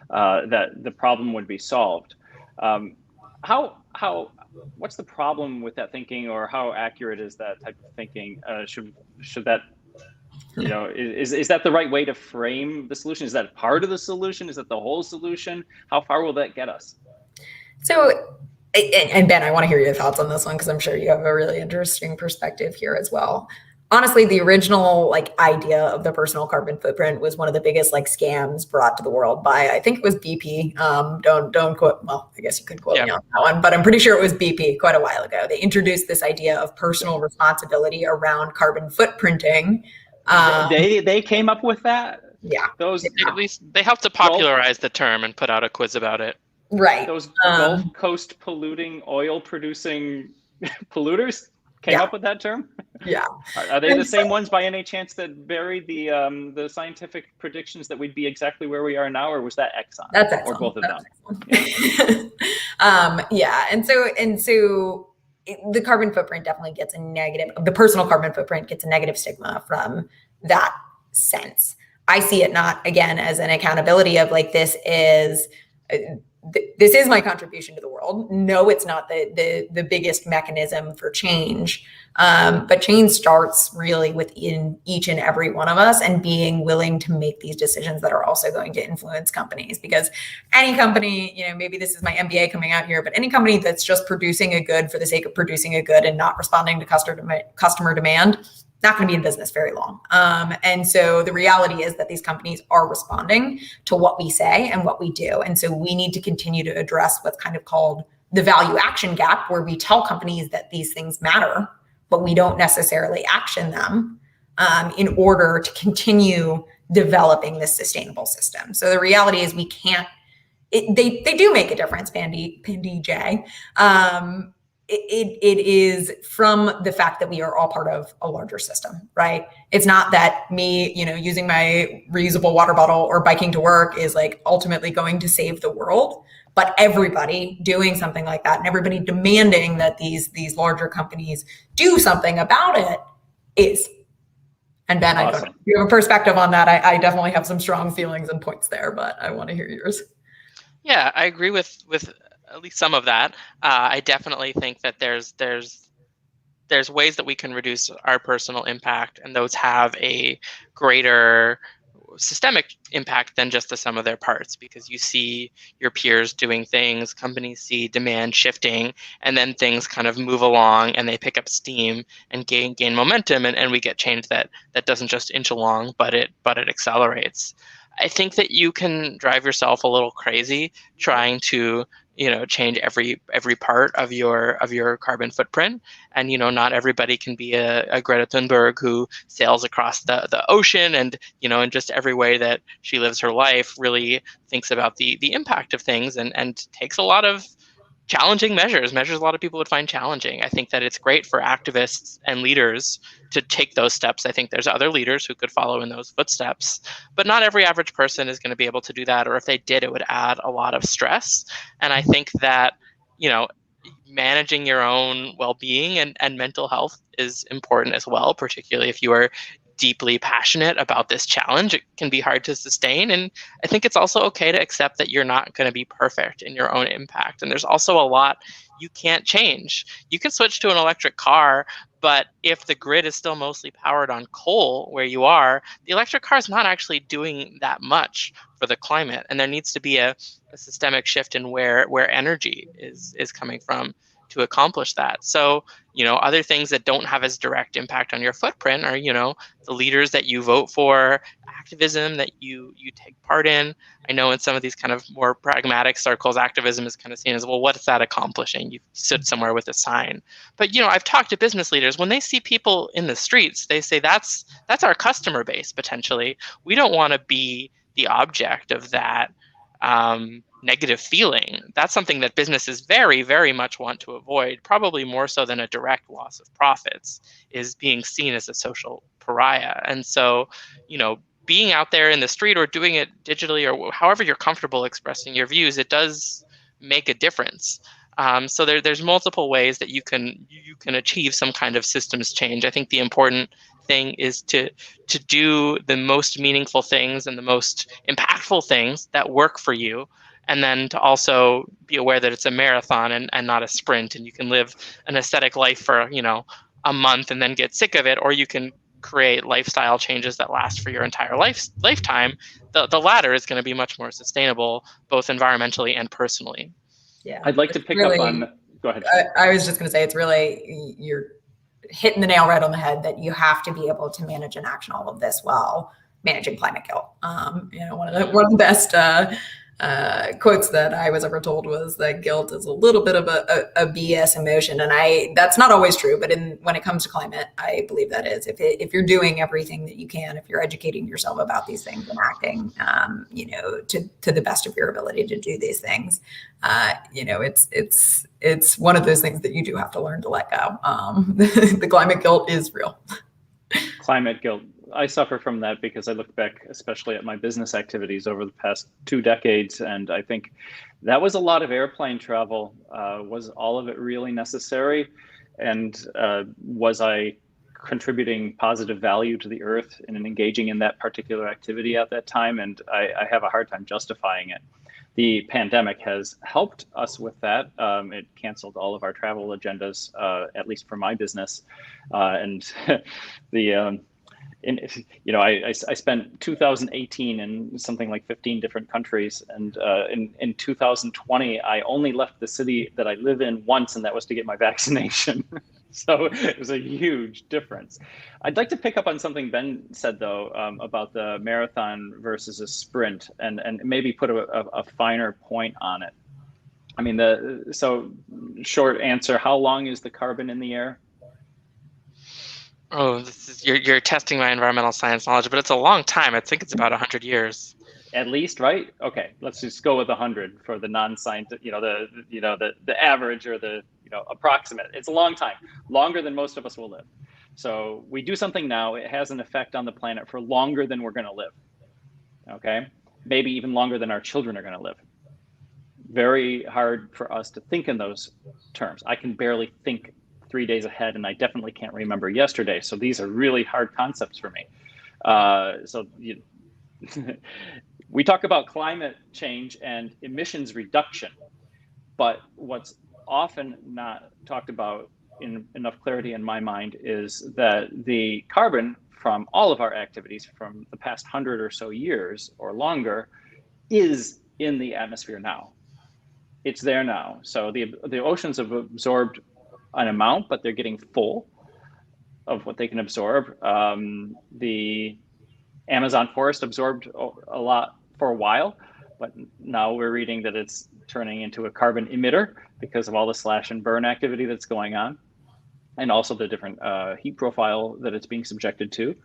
that the problem would be solved. What's the problem with that thinking, or how accurate is that type of thinking? Should that, is that the right way to frame the solution? Is that part of the solution? Is that the whole solution? How far will that get us? So, and Ben, I want to hear your thoughts on this one, because I'm sure you have a really interesting perspective here as well. Honestly, the original idea of the personal carbon footprint was one of the biggest scams brought to the world by, I think it was BP. Don't quote, well, I guess you could quote me on that one, but I'm pretty sure it was BP quite a while ago. They introduced this idea of personal responsibility around carbon footprinting. They came up with that? Yeah. At least they helped to popularize the term and put out a quiz about it. Right. Those Gulf Coast polluting, oil producing polluters came up with that term? Yeah. Are they the same ones by any chance that buried the scientific predictions that we'd be exactly where we are now, or was that Exxon? That's Exxon. Or both of them? Yeah. And so the carbon footprint definitely gets a negative, the personal carbon footprint gets a negative stigma from that sense. I see it not, again, as an accountability of this is my contribution to the world. No, it's not the biggest mechanism for change, but change starts really within each and every one of us, and being willing to make these decisions that are also going to influence companies. Because any company, maybe this is my MBA coming out here, but any company that's just producing a good for the sake of producing a good and not responding to customer demand, not going to be in business very long. And so the reality is that these companies are responding to what we say and what we do. And so we need to continue to address what's kind of called the value action gap, where we tell companies that these things matter, but we don't necessarily action them in order to continue developing this sustainable system. So the reality is we can't, they do make a difference, PanDJ. It is from the fact that we are all part of a larger system, right? It's not that me, using my reusable water bottle or biking to work is ultimately going to save the world, but everybody doing something like that and everybody demanding that these larger companies do something about it is. And Ben, awesome. I don't know if you have a perspective on that. I definitely have some strong feelings and points there, but I want to hear yours. Yeah, I agree with at least some of that. I definitely think that there's ways that we can reduce our personal impact, and those have a greater systemic impact than just the sum of their parts, because you see your peers doing things, companies see demand shifting, and then things kind of move along and they pick up steam and gain momentum, and we get change that doesn't just inch along, but it accelerates. I think that you can drive yourself a little crazy trying to change every part of your carbon footprint. And, not everybody can be a Greta Thunberg who sails across the ocean and, in just every way that she lives her life, really thinks about the impact of things and takes a lot of challenging measures a lot of people would find challenging. I think that it's great for activists and leaders to take those steps. I think there's other leaders who could follow in those footsteps, but not every average person is going to be able to do that. Or if they did, it would add a lot of stress. And I think that, managing your own well-being and mental health is important as well, particularly if you are deeply passionate about this challenge. It can be hard to sustain. And I think it's also okay to accept that you're not going to be perfect in your own impact. And there's also a lot you can't change. You can switch to an electric car, But if the grid is still mostly powered on coal where you are, the electric car is not actually doing that much for the climate. And there needs to be a systemic shift in where energy is coming from to accomplish that. So, other things that don't have as direct impact on your footprint are, the leaders that you vote for, activism that you take part in. I know in some of these kind of more pragmatic circles, activism is kind of seen as, well, what is that accomplishing? You stood somewhere with a sign. But I've talked to business leaders. When they see people in the streets, they say that's our customer base potentially. We don't want to be the object of that negative feeling. That's something that businesses very, very much want to avoid, probably more so than a direct loss of profits, is being seen as a social pariah. And so, being out there in the street or doing it digitally or however you're comfortable expressing your views, it does make a difference. So there's multiple ways that you can achieve some kind of systems change. I think the important thing is to do the most meaningful things and the most impactful things that work for you, and then to also be aware that it's a marathon and not a sprint, and you can live an aesthetic life for a month and then get sick of it, or you can create lifestyle changes that last for your entire lifetime. The latter is going to be much more sustainable, both environmentally and personally. Yeah, I'd like to pick up on, go ahead. I was just going to say, it's really, you're hitting the nail right on the head, that you have to be able to manage and action all of this while managing climate guilt. One of the best quotes that I was ever told was that guilt is a little bit of a BS emotion. And that's not always true, but when it comes to climate, I believe that is. If you're doing everything that you can, if you're educating yourself about these things and acting, to the best of your ability to do these things, it's one of those things that you do have to learn to let go. The climate guilt is real. Climate guilt. I suffer from that because I look back, especially at my business activities over the past 2 decades, and I think that was a lot of airplane travel. Was all of it really necessary? And was I contributing positive value to the earth and engaging in that particular activity at that time? And I have a hard time justifying it. The pandemic has helped us with that. It canceled all of our travel agendas, at least for my business. And I spent 2018 in something like 15 different countries. And in 2020, I only left the city that I live in once, and that was to get my vaccination. So it was a huge difference. I'd like to pick up on something Ben said, though, about the marathon versus a sprint, and maybe put a finer point on it. I mean, so short answer, how long is the carbon in the air? Oh, you're testing my environmental science knowledge, but it's a long time. I think it's about 100 years. At least, right? Okay, let's just go with 100 for the non-scientific, the average or the approximate. It's a long time, longer than most of us will live. So we do something now, it has an effect on the planet for longer than we're going to live. Okay, maybe even longer than our children are going to live. Very hard for us to think in those terms. I can barely think 3 days ahead, and I definitely can't remember yesterday. So these are really hard concepts for me. We talk about climate change and emissions reduction, but what's often not talked about in enough clarity in my mind is that the carbon from all of our activities from the past 100 or so years or longer is in the atmosphere now. It's there now. So the oceans have absorbed an amount, but they're getting full of what they can absorb. The Amazon forest absorbed a lot for a while, but now we're reading that it's turning into a carbon emitter because of all the slash and burn activity that's going on, and also the different heat profile that it's being subjected to.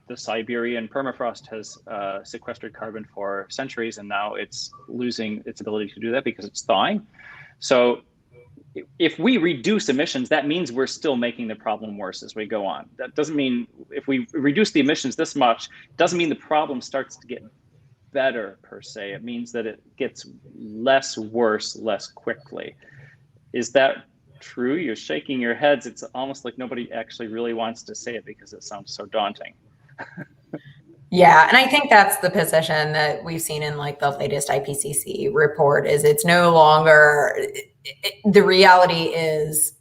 The Siberian permafrost has sequestered carbon for centuries, and now it's losing its ability to do that because it's thawing. So if we reduce emissions, that means we're still making the problem worse as we go on. That doesn't mean if we reduce the emissions this much, doesn't mean the problem starts to get better per se. It means that it gets less worse less quickly. Is that true? You're shaking your heads. It's almost like nobody actually really wants to say it because it sounds so daunting. Yeah, and I think that's the position that we've seen in like the latest IPCC report. Is it's no longer, the reality is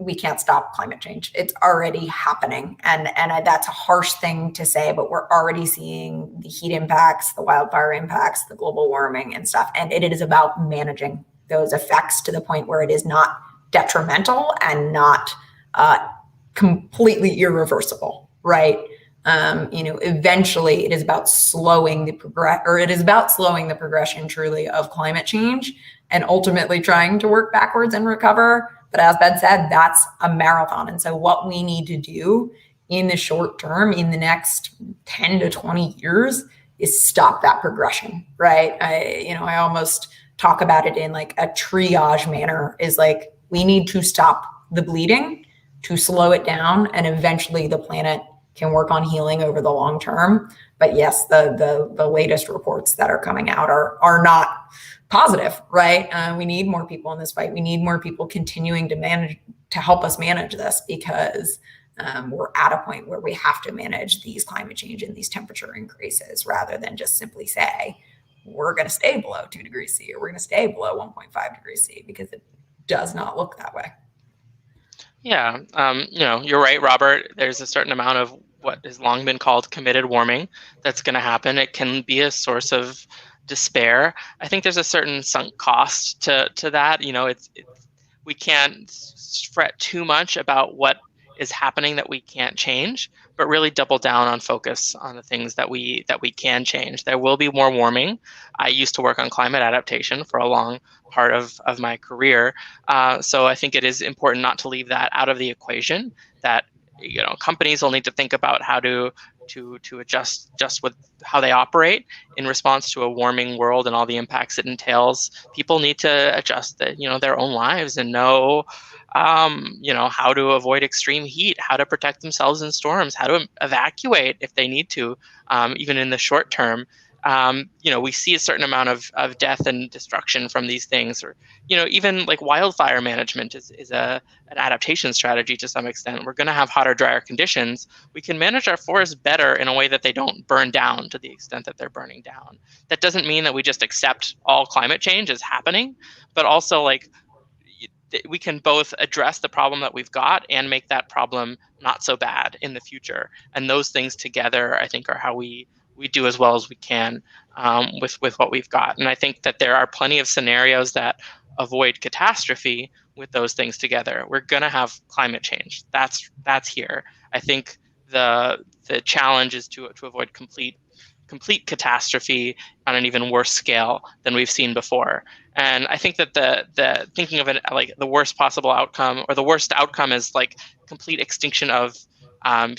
we can't stop climate change. It's already happening. And that's a harsh thing to say, but we're already seeing the heat impacts, the wildfire impacts, the global warming and stuff. And it is about managing those effects to the point where it is not detrimental and not completely irreversible, right? Eventually it is about slowing the progression truly of climate change and ultimately trying to work backwards and recover. But as Ben said, that's a marathon. And so what we need to do in the short term, in the next 10 to 20 years, is stop that progression, right? I almost talk about it in like a triage manner, is like, we need to stop the bleeding to slow it down, and eventually the planet can work on healing over the long term. But yes, the latest reports that are coming out are not positive, right? We need more people in this fight. We need more people continuing to help us manage this, because we're at a point where we have to manage these climate change and these temperature increases, rather than just simply say, we're going to stay below 2 degrees C, or we're going to stay below 1.5 degrees C, because it does not look that way. Yeah, you're right, Robert. There's a certain amount of what has long been called committed warming that's going to happen. It can be a source of despair. I think there's a certain sunk cost to that. We can't fret too much about what is happening that we can't change, but really double down on focus on the things that we can change. There will be more warming. I used to work on climate adaptation for a long part of my career. So I think it is important not to leave that out of the equation, that companies will need to think about how to adjust just with how they operate in response to a warming world and all the impacts it entails. People need to adjust their own lives and know how to avoid extreme heat, how to protect themselves in storms, how to evacuate if they need to, even in the short term. We see a certain amount of death and destruction from these things, or even like wildfire management is an adaptation strategy to some extent. We're going to have hotter, drier conditions. We can manage our forests better in a way that they don't burn down to the extent that they're burning down. That doesn't mean that we just accept all climate change is happening, but also we can both address the problem that we've got and make that problem not so bad in the future. And those things together, I think, are how we do as well as we can with what we've got. And I think that there are plenty of scenarios that avoid catastrophe with those things together. We're going to have climate change. That's here. I think the challenge is to avoid complete catastrophe on an even worse scale than we've seen before. And I think that the thinking of it like the worst possible outcome, or the worst outcome is like complete extinction of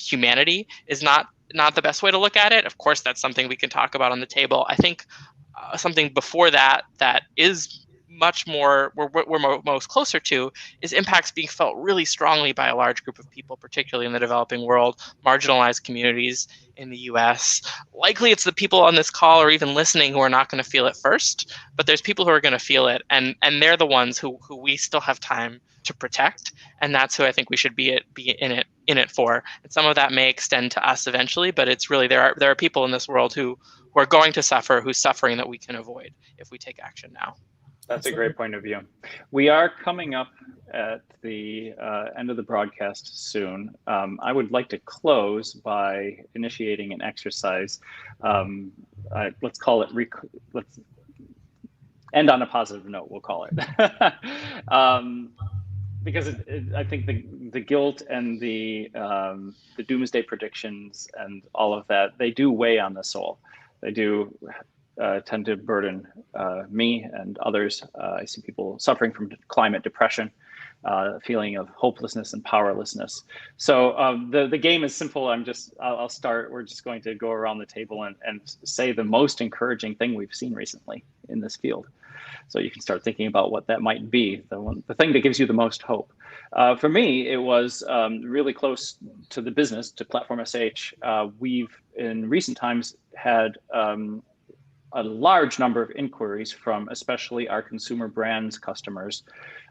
humanity, is not the best way to look at it. Of course, that's something we can talk about on the table. I think something before that is much more we're most closer to is impacts being felt really strongly by a large group of people, particularly in the developing world, marginalized communities in the US. Likely it's the people on this call or even listening who are not going to feel it first, but there's people who are going to feel it, and they're the ones who we still have time to protect, and that's who I think we should be in it for. And some of that may extend to us eventually, but it's really there are people in this world who are going to suffer, whose suffering that we can avoid if we take action now. That's a great point of view. We are coming up at the end of the broadcast soon. I would like to close by initiating an exercise. Let's call it, let's end on a positive note, we'll call it. Because I think the guilt and the doomsday predictions and all of that, they do weigh on the soul. They do tend to burden me and others. I see people suffering from climate depression, feeling of hopelessness and powerlessness. So the game is simple. I'll start. We're just going to go around the table and say the most encouraging thing we've seen recently in this field. So you can start thinking about what that might be, the thing that gives you the most hope. For me, it was really close to the business, to Platform.sh. We've, in recent times, had a large number of inquiries from especially our consumer brands customers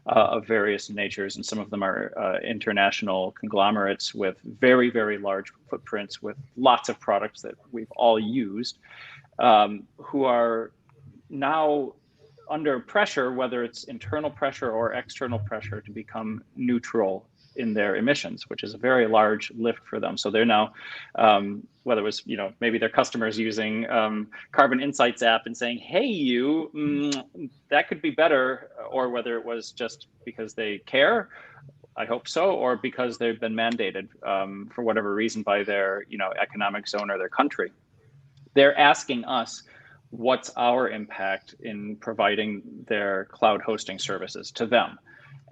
of various natures. And some of them are international conglomerates with very, very large footprints with lots of products that we've all used, who are now under pressure, whether it's internal pressure or external pressure, to become neutral in their emissions, which is a very large lift for them. So they're now, whether it was, maybe their customers using Carbon Insights app and saying, hey, that could be better, or whether it was just because they care, I hope so, or because they've been mandated for whatever reason by their, economic zone or their country. They're asking us, what's our impact in providing their cloud hosting services to them?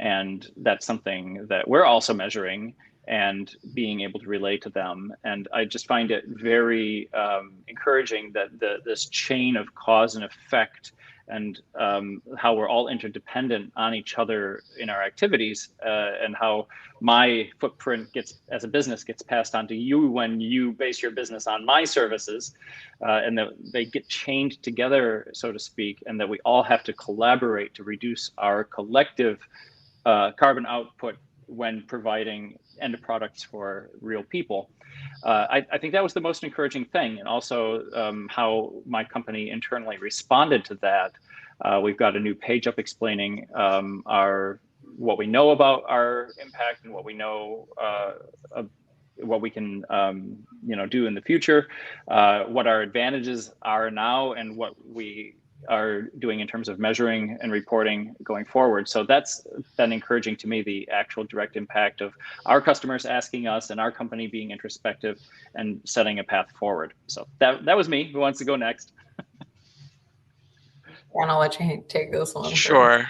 And that's something that we're also measuring and being able to relate to them. And I just find it very encouraging that this chain of cause and effect and how we're all interdependent on each other in our activities, and how my footprint as a business gets passed on to you when you base your business on my services, and that they get chained together, so to speak, and that we all have to collaborate to reduce our collective carbon output when providing end products for real people. I think that was the most encouraging thing, and also how my company internally responded to that. We've got a new page up explaining what we know about our impact and what we know what we can do in the future, what our advantages are now, and what we are doing in terms of measuring and reporting going forward. So that's been encouraging to me, the actual direct impact of our customers asking us and our company being introspective and setting a path forward. So that was me. Who wants to go next? And I'll let you take this one. Sure.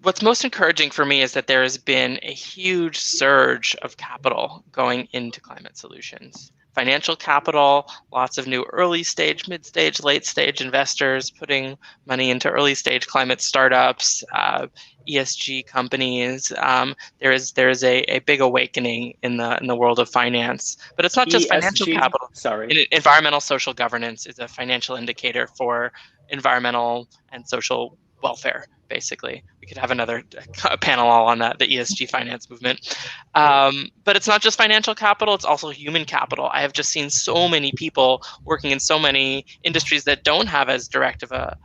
What's most encouraging for me is that there has been a huge surge of capital going into climate solutions. Financial capital, lots of new early stage, mid stage, late stage investors putting money into early stage climate startups, ESG companies. There is a big awakening in the world of finance, but it's not just financial capital. Sorry. Environmental social governance is a financial indicator for environmental and social welfare. Basically, we could have another panel all on that, the ESG finance movement. But it's not just financial capital, it's also human capital. I have just seen so many people working in so many industries that don't have as direct of a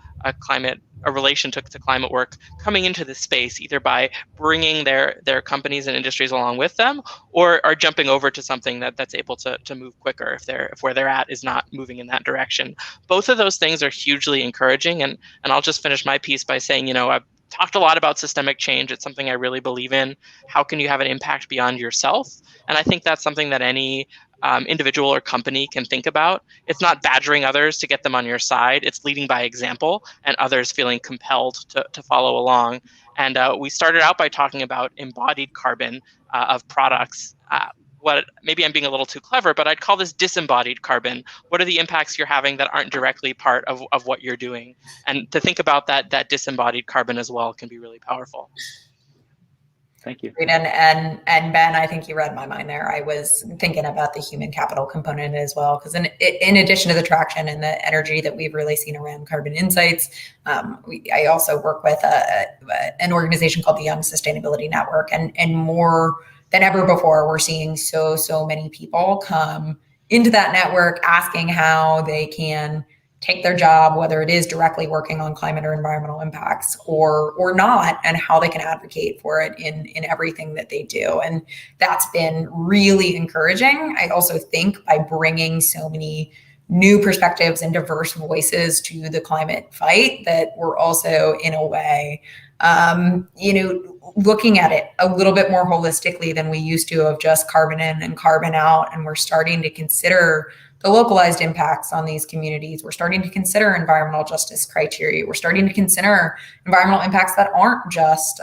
relation to climate work coming into this space, either by bringing their companies and industries along with them, or are jumping over to something that's able to move quicker if where they're at is not moving in that direction. Both of those things are hugely encouraging, and I'll just finish my piece by saying, I've talked a lot about systemic change. It's something I really believe in. How can you have an impact beyond yourself? And I think that's something that any individual or company can think about. It's not badgering others to get them on your side. It's leading by example and others feeling compelled to follow along. And we started out by talking about embodied carbon of products. Maybe I'm being a little too clever, but I'd call this disembodied carbon. What are the impacts you're having that aren't directly part of what you're doing? And to think about that disembodied carbon as well can be really powerful. Thank you. And Ben, I think you read my mind there. I was thinking about the human capital component as well, because in addition to the traction and the energy that we've really seen around Carbon Insights, I also work with an organization called the Young Sustainability Network, and more than ever before, we're seeing so many people come into that network asking how they can take their job, whether it is directly working on climate or environmental impacts or not, and how they can advocate for it in everything that they do. And that's been really encouraging. I also think by bringing so many new perspectives and diverse voices to the climate fight, that we're also, in a way, looking at it a little bit more holistically than we used to, of just carbon in and carbon out. And we're starting to consider the localized impacts on these communities. We're starting to consider environmental justice criteria. We're starting to consider environmental impacts that aren't just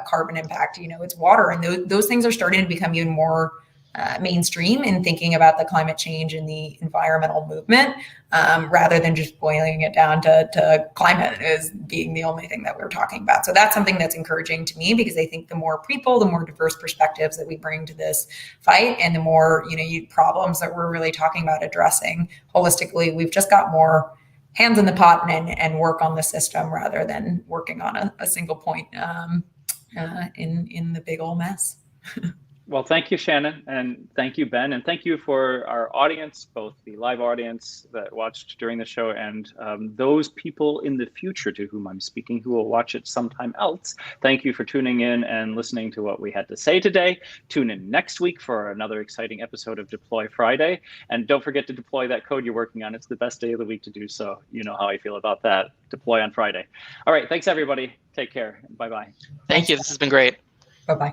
carbon impact, it's water. And those things are starting to become even more mainstream in thinking about the climate change and the environmental movement, rather than just boiling it down to climate as being the only thing that we're talking about. So that's something that's encouraging to me, because I think the more people, the more diverse perspectives that we bring to this fight, and the more problems that we're really talking about addressing holistically, we've just got more hands in the pot and work on the system rather than working on a single point in the big old mess. Well, thank you, Shannon, and thank you, Ben, and thank you for our audience, both the live audience that watched during the show and those people in the future to whom I'm speaking who will watch it sometime else. Thank you for tuning in and listening to what we had to say today. Tune in next week for another exciting episode of Deploy Friday. And don't forget to deploy that code you're working on. It's the best day of the week to do so. You know how I feel about that. Deploy on Friday. All right, thanks, everybody. Take care. Bye-bye. Thank you. This has been great. Bye-bye.